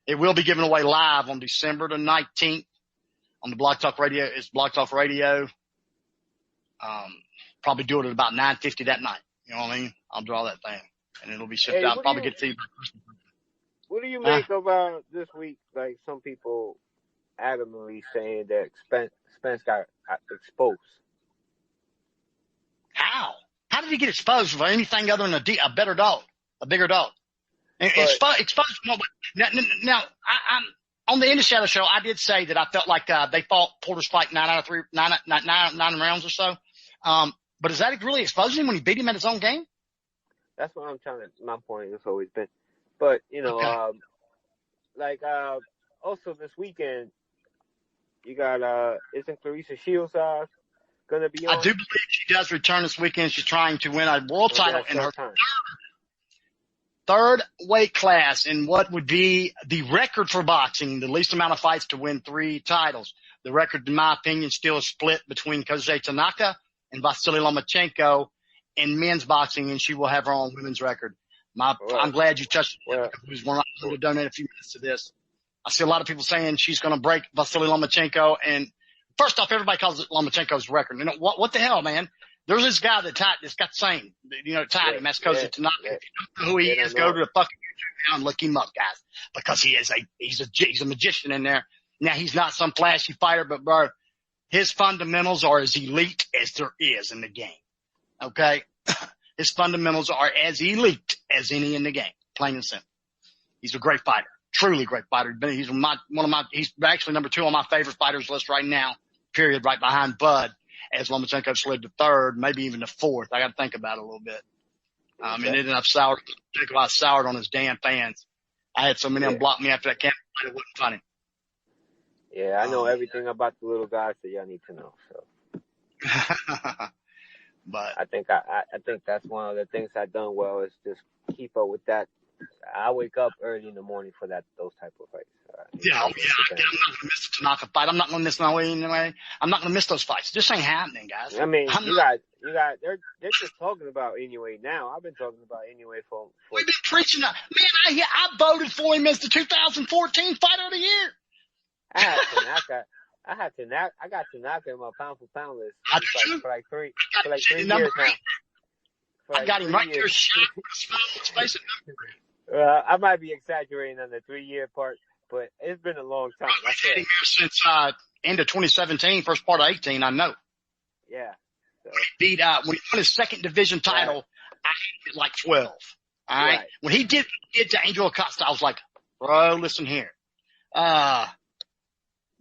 it will be given away live on December the 19th on the Blog Talk Radio. It's Blog Talk Radio. Probably do it at about 9:50 that night. You know what I mean? I'll draw that thing and it'll be shipped out. Probably get feedback. What do you make about this week? Like some people adamantly saying that Spence got exposed. How? How did he get exposed for anything other than a better dog, a bigger dog? And exposed. Now, I'm on the End of Shadow show. I did say that I felt like they fought Porter's fight 9 rounds or so. But is that really exposing him when he beat him at his own game? That's what I'm trying to. My point has always been. But also this weekend, you got isn't Clarissa Shields gonna be on? I do believe she does return this weekend. She's trying to win a world title in her third weight class in what would be the record for boxing, the least amount of fights to win 3 titles. The record, in my opinion, still is split between Kozai Tanaka and Vasily Lomachenko in men's boxing, and she will have her own women's record. I'm glad you touched it because when I will donate a few minutes to this. I see a lot of people saying she's going to break Vasily Lomachenko, and first off, everybody calls it Lomachenko's record. You know, what the hell, man? There's this guy that's got the same, tied him. That's Kozai Tanaka. If you don't know who he is, go to the fucking YouTube now and look him up, guys, because he's a magician in there. Now, he's not some flashy fighter, but bro, his fundamentals are as elite as there is in the game. Okay? His fundamentals are as elite as any in the game, plain and simple. He's a great fighter, truly great fighter. He's he's actually number 2 on my favorite fighters list right now, period, right behind Bud, as Lomachenko slid to 3rd, maybe even to 4th. I got to think about it a little bit. It ended up soured on his damn fans. I had so many of them block me after that camp. It wasn't funny. Yeah, I know everything about the little guys that y'all need to know. So, but I think that's one of the things I've done well is just keep up with that. I wake up early in the morning for those type of fights. I'm not going to miss the Tanaka fight. I'm not going to miss I'm not going to miss those fights. This ain't happening, guys. I mean, they're just talking about Inoue now. I've been talking about Inoue for. We've been preaching that. Man, I voted for him as the 2014 Fighter of the Year. I got Tanaka in my pound for pound list for like 3 years now. I got him right there. I might be exaggerating on the 3-year part, but it's been a long time. I've had him since end of 2017, first part of 18. I know. Yeah. So. When he won his 2nd division title, I had him at like 12. All right. When he did to Angel Acosta, I was like, bro, listen here.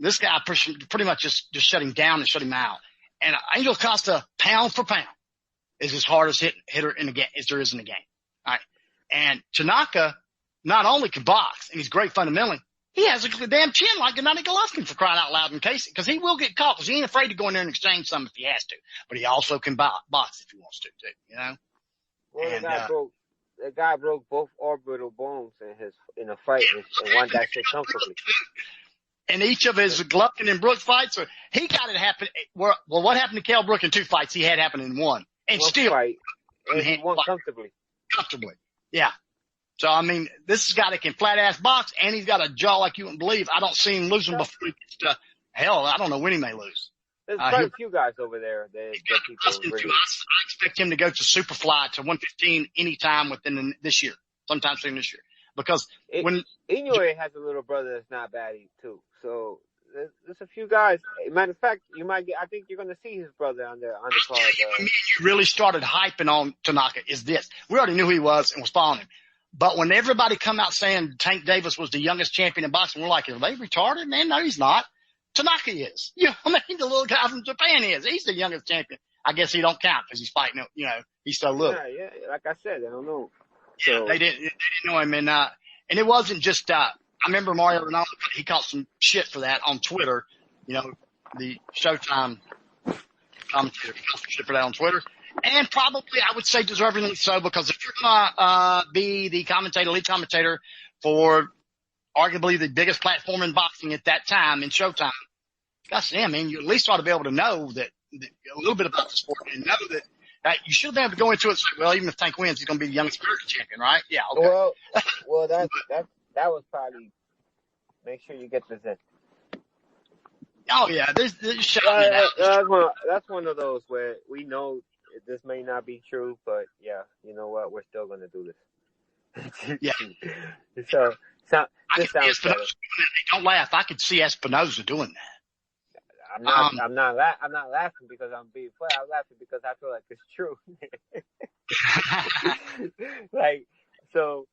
This guy pretty much just shut him down and shut him out. And Angel Acosta, pound for pound, is his hardest hitter in the game as there is in the game. All right. And Tanaka not only can box, and he's great fundamentally, he has a damn chin like Gennady Golovkin, for crying out loud, in case, because he will get caught, because he ain't afraid to go in there and exchange something if he has to. But he also can box if he wants to, too, you know? Well, the guy broke both orbital bones in a fight and won that shit comfortably. And each of his Golovkin and Brooks fights, he got it happen. Well, what happened to Kell Brook in 2 fights? He had happen in 1. And one still. Fight, and he won comfortably. Comfortably. Yeah. So, I mean, this is a guy that can flat-ass box, and he's got a jaw like you wouldn't believe. I don't see him losing before he gets to hell. I don't know when he may lose. There's quite a few guys over there that people really. I expect him to go to Superfly to 115 anytime within this year, sometime soon this year. Because Inoue has a little brother that's not bad too. So there's a few guys. Matter of fact, I think you're going to see his brother on the card. You really started hyping on Tanaka is this. We already knew who he was and was following him. But when everybody come out saying Tank Davis was the youngest champion in boxing, we're like, are they retarded? Man, no, he's not. Tanaka is. You know, I mean, the little guy from Japan is. He's the youngest champion. I guess he don't count because he's fighting, he's so little. Yeah, like I said, I don't know. Yeah, so. they didn't know him. And it wasn't just, I remember Mario Ronaldo, he caught some shit for that on Twitter. The Showtime commentator caught some shit for that on Twitter. And probably, I would say, deservingly so, because if you're going to be the lead commentator for arguably the biggest platform in boxing at that time, in Showtime, gosh damn, man, you at least ought to be able to know that a little bit about the sport and know that you should have been able to go into it and say, well, even if Tank wins, he's going to be the youngest American champion, right? Yeah, okay. Well, that was probably make sure you get this in. Oh yeah, there's that's one of those where we know this may not be true, but yeah, you know what? We're still going to do this. Yeah. So this sounds better. Don't laugh. I could see Espinoza doing that. I'm not laughing because I'm being funny. I'm laughing because I feel like it's true. So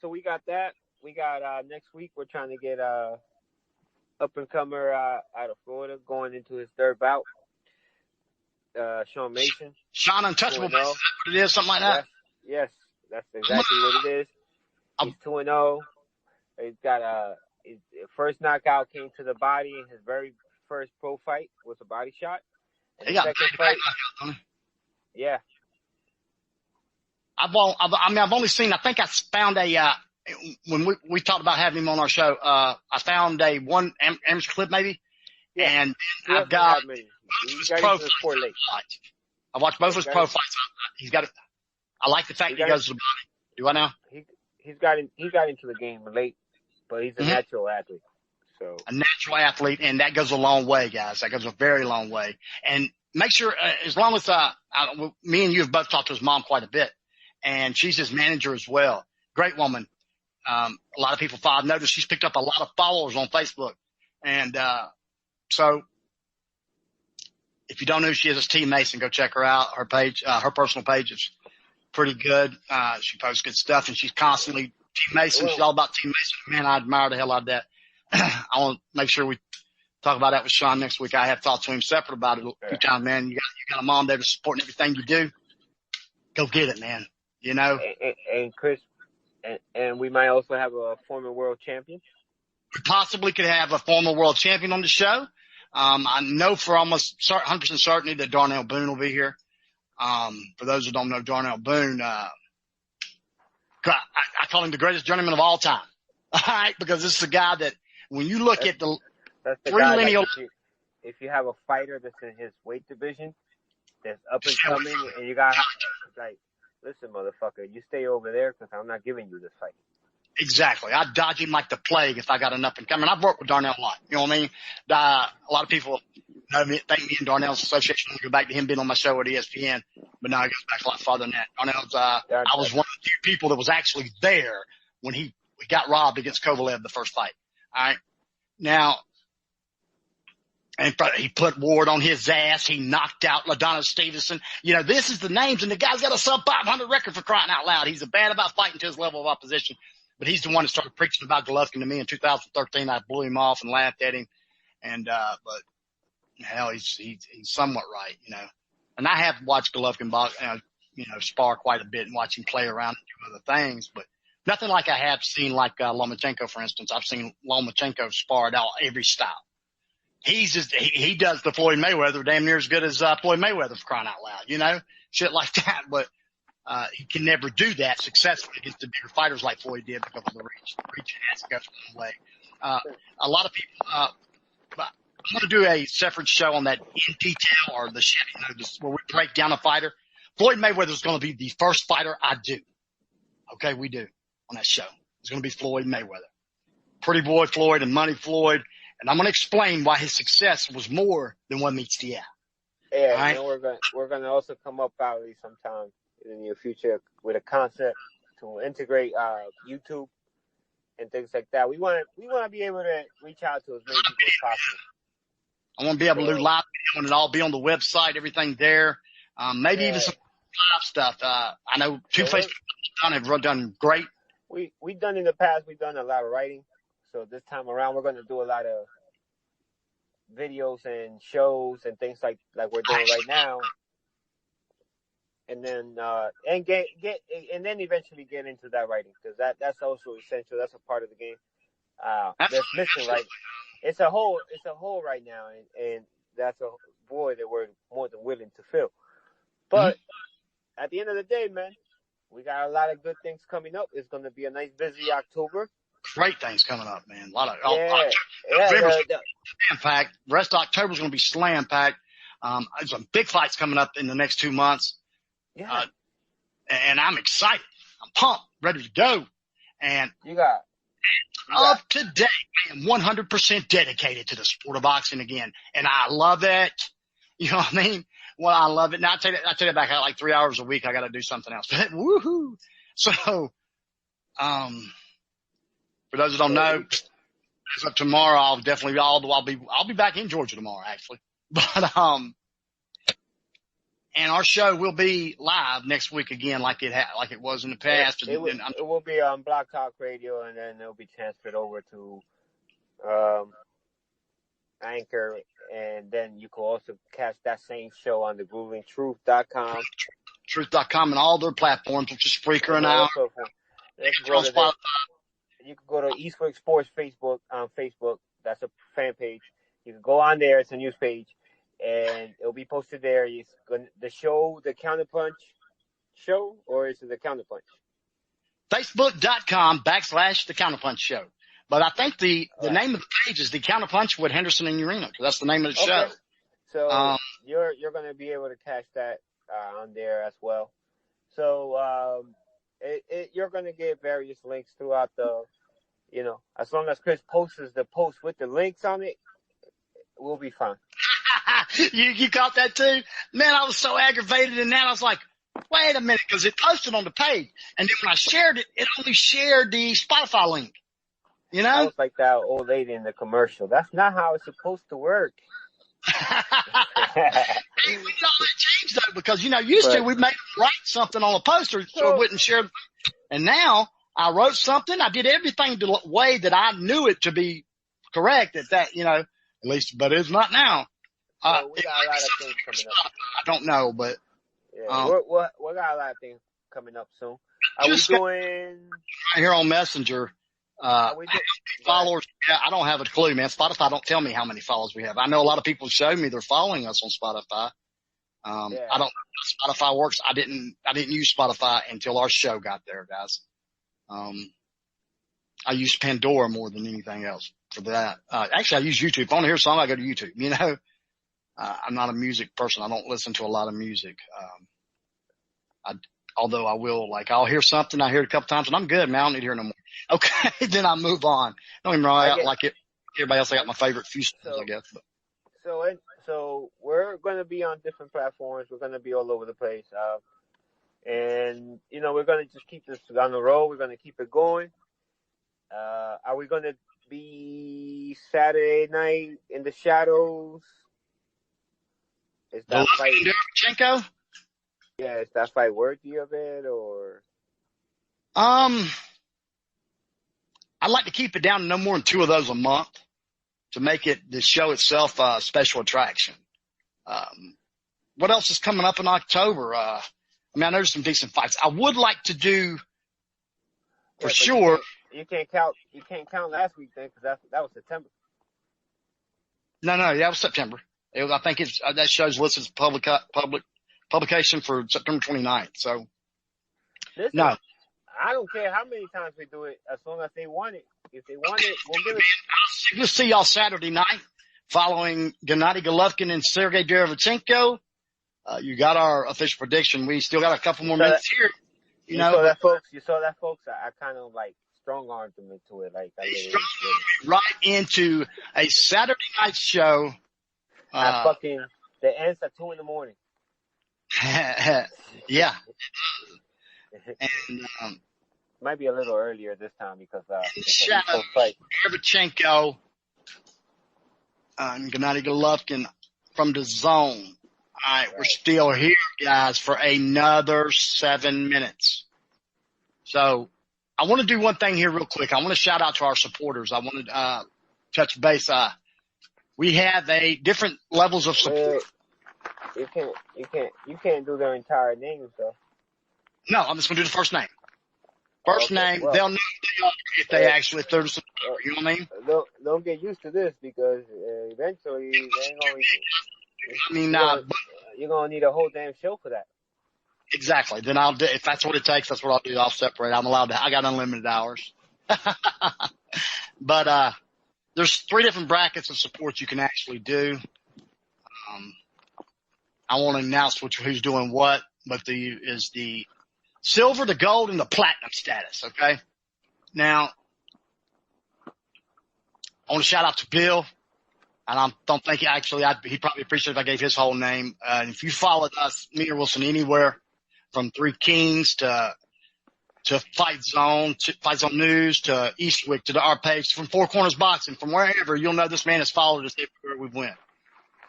we got that. We got next week. We're trying to get up and comer out of Florida going into his third bout. Sean Mason. Sean Untouchable. That's what it is, something like that. Yes, that's exactly what it is. He's 2-0. He's got his first knockout came to the body in his very first pro fight with a body shot. And he got second fight. Yeah. I've only seen. I think I found when we talked about having him on our show. I found one amateur clip maybe, and I've got both his pro fights. I watched both his pro fights. He's got it. I like the fact he goes to the body. Do I now? He got into the game late, but he's a natural athlete. So a natural athlete, and that goes a long way, guys. That goes a very long way. And make sure, as long as me and you have both talked to his mom quite a bit, and she's his manager as well. Great woman. A lot of people follow. I've noticed she's picked up a lot of followers on Facebook, and so if you don't know who she is, it's T Mason. Go check her out. Her page, her personal page is pretty good. She posts good stuff, and she's constantly T Mason. She's all about T Mason. Man, I admire the hell out of that. I want to make sure we talk about that with Sean next week. I have talked to him separate about it a few times, man. You got a mom there to support everything you do. Go get it, man. You know. And Chris, and we might also have a former world champion. We possibly could have a former world champion on the show. I know for almost 100% certainty that Darnell Boone will be here. For those who don't know Darnell Boone, I call him the greatest journeyman of all time. All right, because this is a guy that when you look at the three lineal, if you have a fighter that's in his weight division, that's up and coming, and you got like, listen, motherfucker, you stay over there because I'm not giving you this fight. Exactly. I'd dodge him like the plague if I got an up and coming. I've worked with Darnell a lot. You know what I mean? A lot of people know me, think me and Darnell's association. I go back to him being on my show at ESPN, but now it goes back a lot farther than that. Darnell's, I was one of the few people that was actually there when he got robbed against Kovalev the first fight. All right. Now, and he put Ward on his ass. He knocked out LaDonna Stevenson. You know, this is the names, and the guy's got a sub 500 record for crying out loud. He's bad about fighting to his level of opposition. But he's the one that started preaching about Golovkin to me in 2013. I blew him off and laughed at him. And, but hell, he's somewhat right, you know. And I have watched Golovkin, spar quite a bit and watch him play around and do other things, but nothing like I have seen like, Lomachenko, for instance. I've seen Lomachenko spar at every style. He does the Floyd Mayweather damn near as good as, Floyd Mayweather for crying out loud, you know, shit like that. But, he can never do that successfully against the bigger fighters like Floyd did because of the reach. The reach has to go one way. A lot of people, I'm going to do a separate show on that in detail or the shit, where we break down a fighter. Floyd Mayweather is going to be the first fighter I do. Okay, we do on that show. It's going to be Floyd Mayweather. Pretty Boy Floyd and Money Floyd. And I'm going to explain why his success was more than one meets the eye. Yeah, right? We're going to also come up probably sometime in the near future with a concept to integrate YouTube and things like that. We want to be able to reach out to as many people as possible. I want to be able to do live video and it all be on the website, everything there. Maybe even some live stuff. I know Two-Face have done great. We've done in the past. We've done a lot of writing. So this time around, we're going to do a lot of videos and shows and things like we're doing right now. And then and then eventually get into that writing because that's also essential. That's a part of the game. That's missing, right? It's a hole right now, and that's a void that we're more than willing to fill. But at the end of the day, man, we got a lot of good things coming up. It's going to be a nice, busy October. Great things coming up, man. A lot of slam-packed. The rest of October is going to be slam-packed. There's some big fights coming up in the next 2 months. Yeah. And I'm excited. I'm pumped, ready to go. And up to date, I am 100% dedicated to the sport of boxing again. And I love it. You know what I mean? Well, I love it. Now I take it back. I like 3 hours a week. I got to do something else. Woohoo. So, for those that don't know, as of tomorrow, I'll be back in Georgia tomorrow, actually. But, and our show will be live next week again, like it was in the past. It will be on Block Talk Radio, and then it'll be transferred over to Anchor, and then you can also catch that same show on the GroovingTruth.com. Truth.com and all their platforms, which is Spreaker and Out. You can go to Eastwick Sports Facebook on Facebook. That's a fan page. You can go on there. It's a news page. And it'll be posted there. The show, the Counterpunch show, or is it the Counterpunch? Facebook.com/the Counterpunch show. But I think the name of the page is the Counterpunch with Henderson and Urena, because that's the name of the show. So you're going to be able to catch that on there as well. So you're going to get various links throughout as long as Chris posts the post with the links on it, we'll be fine. You caught that too? Man, I was so aggravated in that. I was like, wait a minute, because it posted on the page. And then when I shared it, it only shared the Spotify link. You know? I was like that old lady in the commercial. That's not how it's supposed to work. Hey, we got that changed though, because used to we made them write something on a poster so it wouldn't share. And now I wrote something. I did everything the way that I knew it to be correct at least, but it's not now. We got a lot of things coming up. I don't know, but yeah, we got a lot of things coming up soon. Are we doing right here on Messenger? Followers? Yeah, I don't have a clue, man. Spotify don't tell me how many followers we have. I know a lot of people show me they're following us on Spotify. I don't know how Spotify works. I didn't use Spotify until our show got there, guys. I use Pandora more than anything else for that. Actually, I use YouTube. If I want to hear a song, I go to YouTube. I'm not a music person. I don't listen to a lot of music. Although I will, I'll hear something. I hear it a couple times and I'm good, man. I don't need to hear no more. Okay. Then I move on. Don't even wrong. I like it. Everybody else, I got my favorite few songs, I guess. But. So we're going to be on different platforms. We're going to be all over the place. And we're going to just keep this on the road. We're going to keep it going. Are we going to be Saturday night in the shadows? Is that fight Derevyanchenko? Yeah, is that fight worthy of it, or? I'd like to keep it down to no more than 2 of those a month to make the show itself a special attraction. What else is coming up in October? I know there's some decent fights. I would like to do for sure. You can't count last week then, because that was September. No, that was September. I think that show's listed as publication for September 29th. So, listen, no. I don't care how many times we do it, as long as they want it. If they want it, we'll give it. We'll see y'all Saturday night following Gennady Golovkin and Sergey Derevyanchenko. You got our official prediction. We still got a couple more minutes here. You saw that, folks. I kind of strong-armed them into it. Right into a Saturday night show. The ends at 2 a.m. Yeah. And might be a little earlier this time because Derevyanchenko and Gennady Golovkin from the zone. All right, we're still here, guys, for another 7 minutes. So I want to do one thing here real quick. I want to shout out to our supporters. I want to touch base. We have different levels of support. You can't do their entire names though. No, I'm just gonna do the first name. First name, well, they'll know if they're the supporter. You know what I mean? Don't get used to this because eventually you're gonna need a whole damn show for that. Exactly. Then if that's what it takes, that's what I'll do. I'll separate. I got unlimited hours. But there's 3 different brackets of support you can actually do. I won't announce who's doing what, but is the silver, the gold, and the platinum status. Okay. Now, I want to shout out to Bill. And I don't think he probably appreciated if I gave his whole name. If you followed us, me or Wilson, anywhere from Three Kings to Fight Zone News to Eastwick to our page, from Four Corners Boxing, from wherever, you'll know this man has followed us everywhere we went.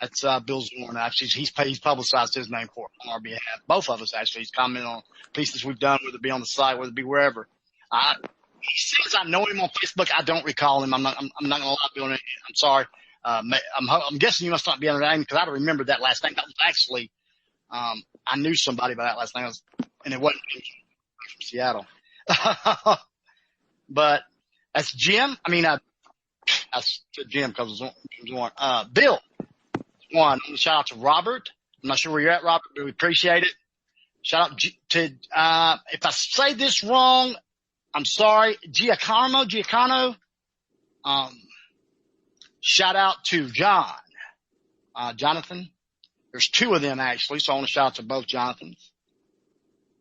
That's Bill Zorn. Actually, he's publicized his name for on our behalf. Both of us, actually. He's commented on pieces we've done, whether it be on the site, whether it be wherever. He says I know him on Facebook. I don't recall him. I'm not going to lie to you. I'm sorry. I'm guessing you must not be under that name because I don't remember that last name. That was actually, I knew somebody by that last name, and it wasn't from Seattle. But that's Jim. I said Jim because it was one. Bill, one. Shout out to Robert. I'm not sure where you're at, Robert, but we appreciate it. Shout out to, if I say this wrong, I'm sorry. Giacomo. Shout out to Jonathan. There's 2 of them actually, so I want to shout out to both Jonathans.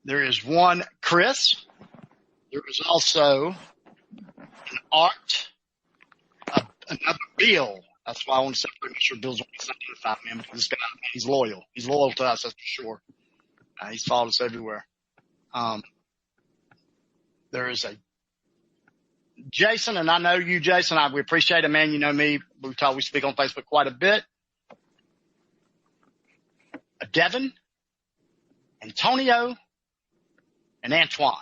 There is one Chris. There is also an Art, another Bill. That's why I want to make sure Bill's on the 5 man because this guy, he's loyal. He's loyal to us, that's for sure. He's followed us everywhere. There is a Jason, and I know you, Jason. We appreciate it, man. You know me. We speak on Facebook quite a bit. Devin, Antonio, and Antoine.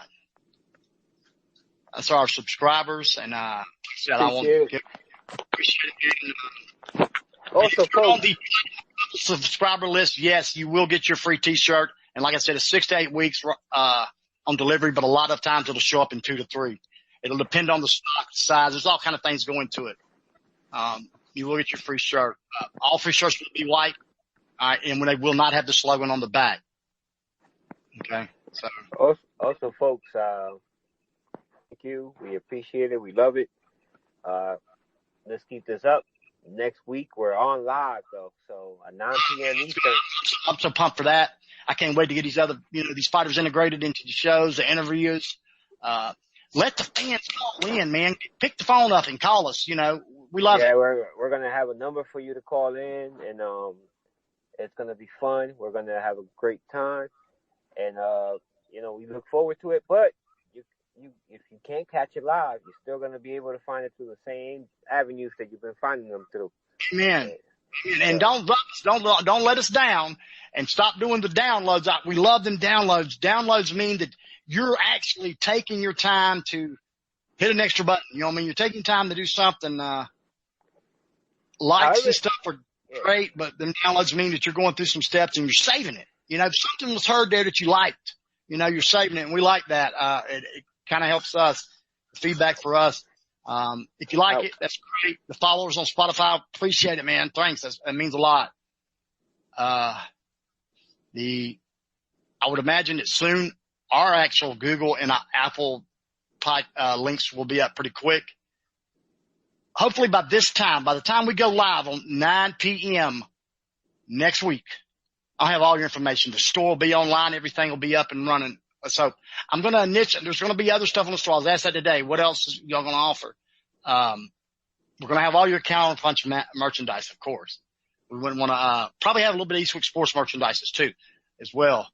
That's our subscribers, and I want to appreciate it. Also, on the subscriber list, yes, you will get your free T-shirt. And like I said, it's 6 to 8 weeks on delivery, but a lot of times it'll show up in 2 to 3. It'll depend on the stock size. There's all kind of things go into it. You will get your free shirt. All free shirts will be white, and they will not have the slogan on the back. Okay. So also, folks, thank you. We appreciate it. We love it. Let's keep this up. Next week we're on live though, so at 9 p.m. Eastern. I'm so pumped for that. I can't wait to get these fighters integrated into the shows, the interviews. Let the fans call in, man. Pick the phone up and call us. We love it. Yeah, we're gonna have a number for you to call in, and it's gonna be fun. We're gonna have a great time, and we look forward to it. But if you can't catch it live, you're still gonna be able to find it through the same avenues that you've been finding them through. Amen. And don't let us down, and stop doing the downloads. We love them downloads. Downloads mean that you're actually taking your time to hit an extra button. You know what I mean? You're taking time to do something. Likes and stuff are great, but the downloads mean that you're going through some steps and you're saving it. If something was heard there that you liked, you're saving it, and we like that. It kind of helps us. The feedback for us. If you like it, that's great. The followers on Spotify, appreciate it, man. Thanks. That means a lot. I would imagine that soon our actual Google and Apple links will be up pretty quick. Hopefully by the time we go live on 9 p.m. next week, I'll have all your information. The store will be online. Everything will be up and running. So I'm going to niche. There's going to be other stuff on the store. I was asked that today. What else is y'all going to offer? We're going to have all your counter punch merchandise, of course. We wouldn't want to probably have a little bit of Eastwick Sports merchandises too, as well.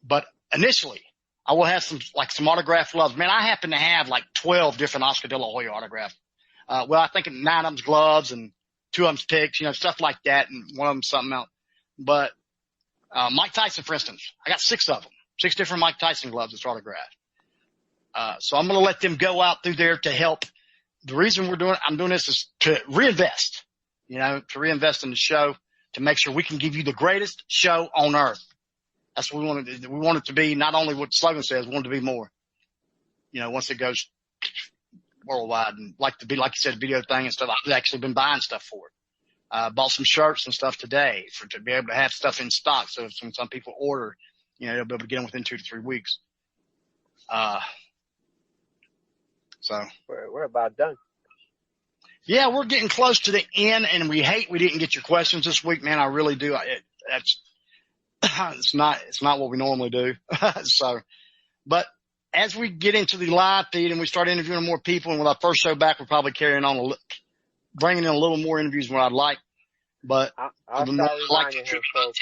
But initially, I will have some autographed gloves. Man, I happen to have 12 different Oscar De La Hoya autographs. I think 9 of them's gloves and 2 of them's picks, stuff like that, and 1 of them's something else. But Mike Tyson, for instance, I got 6 of them. 6 different Mike Tyson gloves that's autographed. So I'm going to let them go out through there to help. The reason I'm doing this is to reinvest, to reinvest in the show, to make sure we can give you the greatest show on earth. That's what we want to do. We want it to be not only what the slogan says, we want it to be more. Once it goes worldwide, and like you said, video thing and stuff. I've actually been buying stuff for it. Bought some shirts and stuff today to be able to have stuff in stock. So if some people order, they'll be able to get them within 2 to 3 weeks. So we're about done. Yeah, we're getting close to the end, and we didn't get your questions this week, man. I really do. It's not what we normally do. So, but as we get into the live feed and we start interviewing more people, and with our first show back, we're probably carrying on bringing in a little more interviews than what I'd like. But I'll start reminding him, folks,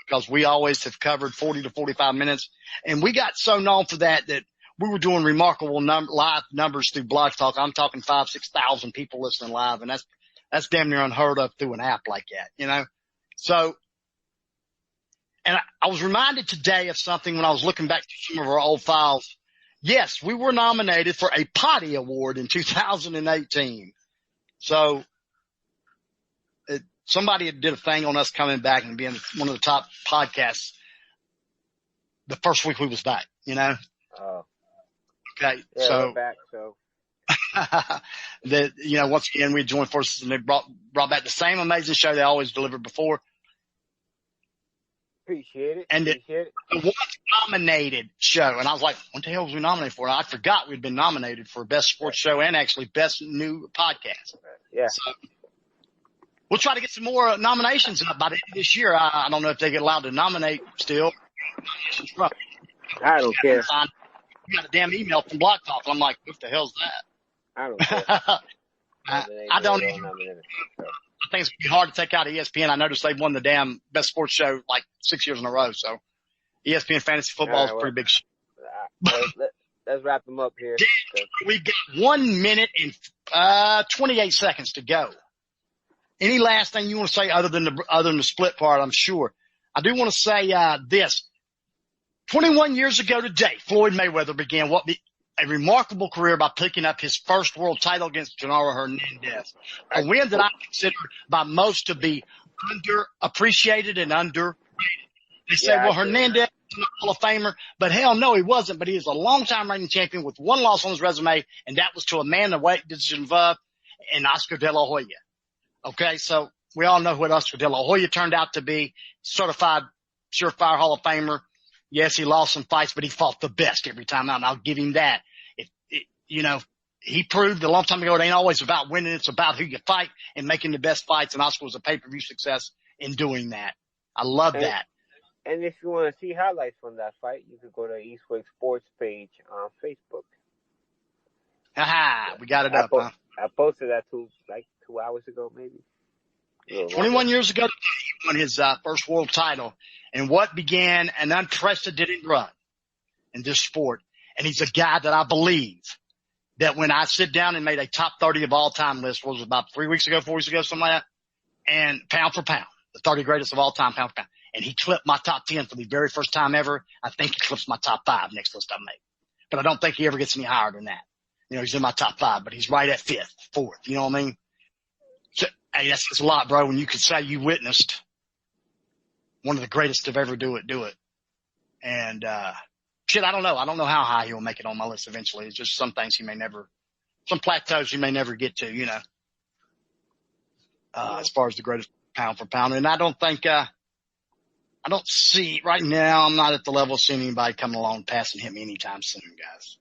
because we always have covered 40 to 45 minutes, and we got so known for that we were doing remarkable live numbers through Blog Talk. I'm talking 5,000-6,000 people listening live, and that's damn near unheard of through an app like that, you know? So, and I was reminded today of something when I was looking back through some of our old files. Yes, we were nominated for a Potty Award in 2018. So, somebody did a thing on us coming back and being one of the top podcasts the first week we was back, you know? Oh. Okay. Yeah, so we're back, so. Once again, we joined forces and they brought back the same amazing show they always delivered before. Appreciate it. And Appreciate it. The once nominated show. And I was like, what the hell was we nominated for? And I forgot we'd been nominated for best sports show and actually best new podcast. Yeah. So we'll try to get some more nominations up by the end of this year. I don't know if they get allowed to nominate still. I don't care. We got a damn email from Blog Talk. I'm like, what the hell's that? I don't care. I don't even. I think it's going to be hard to take out ESPN. I noticed they've won the damn best sports show like 6 years in a row. So ESPN Fantasy Football is a pretty big show. Let's wrap them up here. We got 1 minute and 28 seconds to go. Any last thing you want to say other than the split part? I'm sure. I do want to say this. 21 years ago today, Floyd Mayweather began a remarkable career by picking up his first world title against Genaro Hernandez. A win that I consider by most to be underappreciated and underrated. They say, well, Hernandez is a Hall of Famer, but hell no, he wasn't. But he is a long-time reigning champion with one loss on his resume, and that was to a man the weight decision of and Oscar De La Hoya. Okay, so we all know what Oscar De La Hoya turned out to be. Certified, surefire Hall of Famer. Yes, he lost some fights, but he fought the best every time out, and I'll give him that. He proved a long time ago it ain't always about winning. It's about who you fight and making the best fights, and Oscar was a pay-per-view success in doing that. I love that. And if you want to see highlights from that fight, you can go to Eastwick Sports page on Facebook. We got it up, huh? I posted that 2 hours ago, maybe. 21 years ago, he won his first world title in what began an unprecedented run in this sport. And he's a guy that I believe that when I sit down and made a top 30 of all time list, was about 4 weeks ago, something like that, and pound for pound, the 30 greatest of all time, pound for pound. And he clipped my top 10 for the very first time ever. I think he clips my top 5 next list I made. But I don't think he ever gets any higher than that. He's in my top 5, but he's right at 5th, 4th. You know what I mean? So, hey, that's a lot, bro. When you could say you witnessed one of the greatest to ever do it. And, I don't know. I don't know how high he'll make it on my list eventually. It's just some things some plateaus he may never get to, as far as the greatest pound for pound. And I don't think, I don't see right now. I'm not at the level of seeing anybody coming along passing him anytime soon, guys.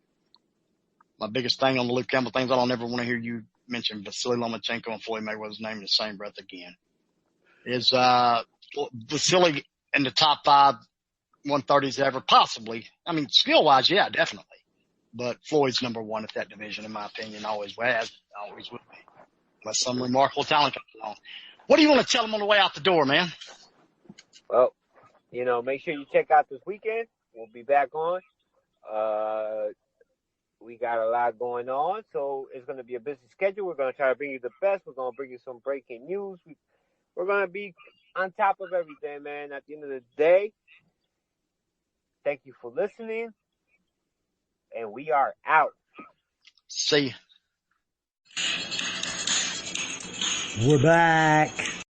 My biggest thing on the Luke Campbell things, I don't ever want to hear you mention Vasily Lomachenko and Floyd Mayweather's name in the same breath again. Is Vasily in the top 5 130s ever? Possibly. I mean, skill-wise, yeah, definitely. But Floyd's number 1 at that division, in my opinion, always will be. Unless some remarkable talent comes along. What do you want to tell them on the way out the door, man? Well, make sure you check out this weekend. We'll be back on. We got a lot going on, so it's going to be a busy schedule. We're going to try to bring you the best. We're going to bring you some breaking news. We're going to be on top of everything, man. At the end of the day, thank you for listening, and we are out. See ya. We're back.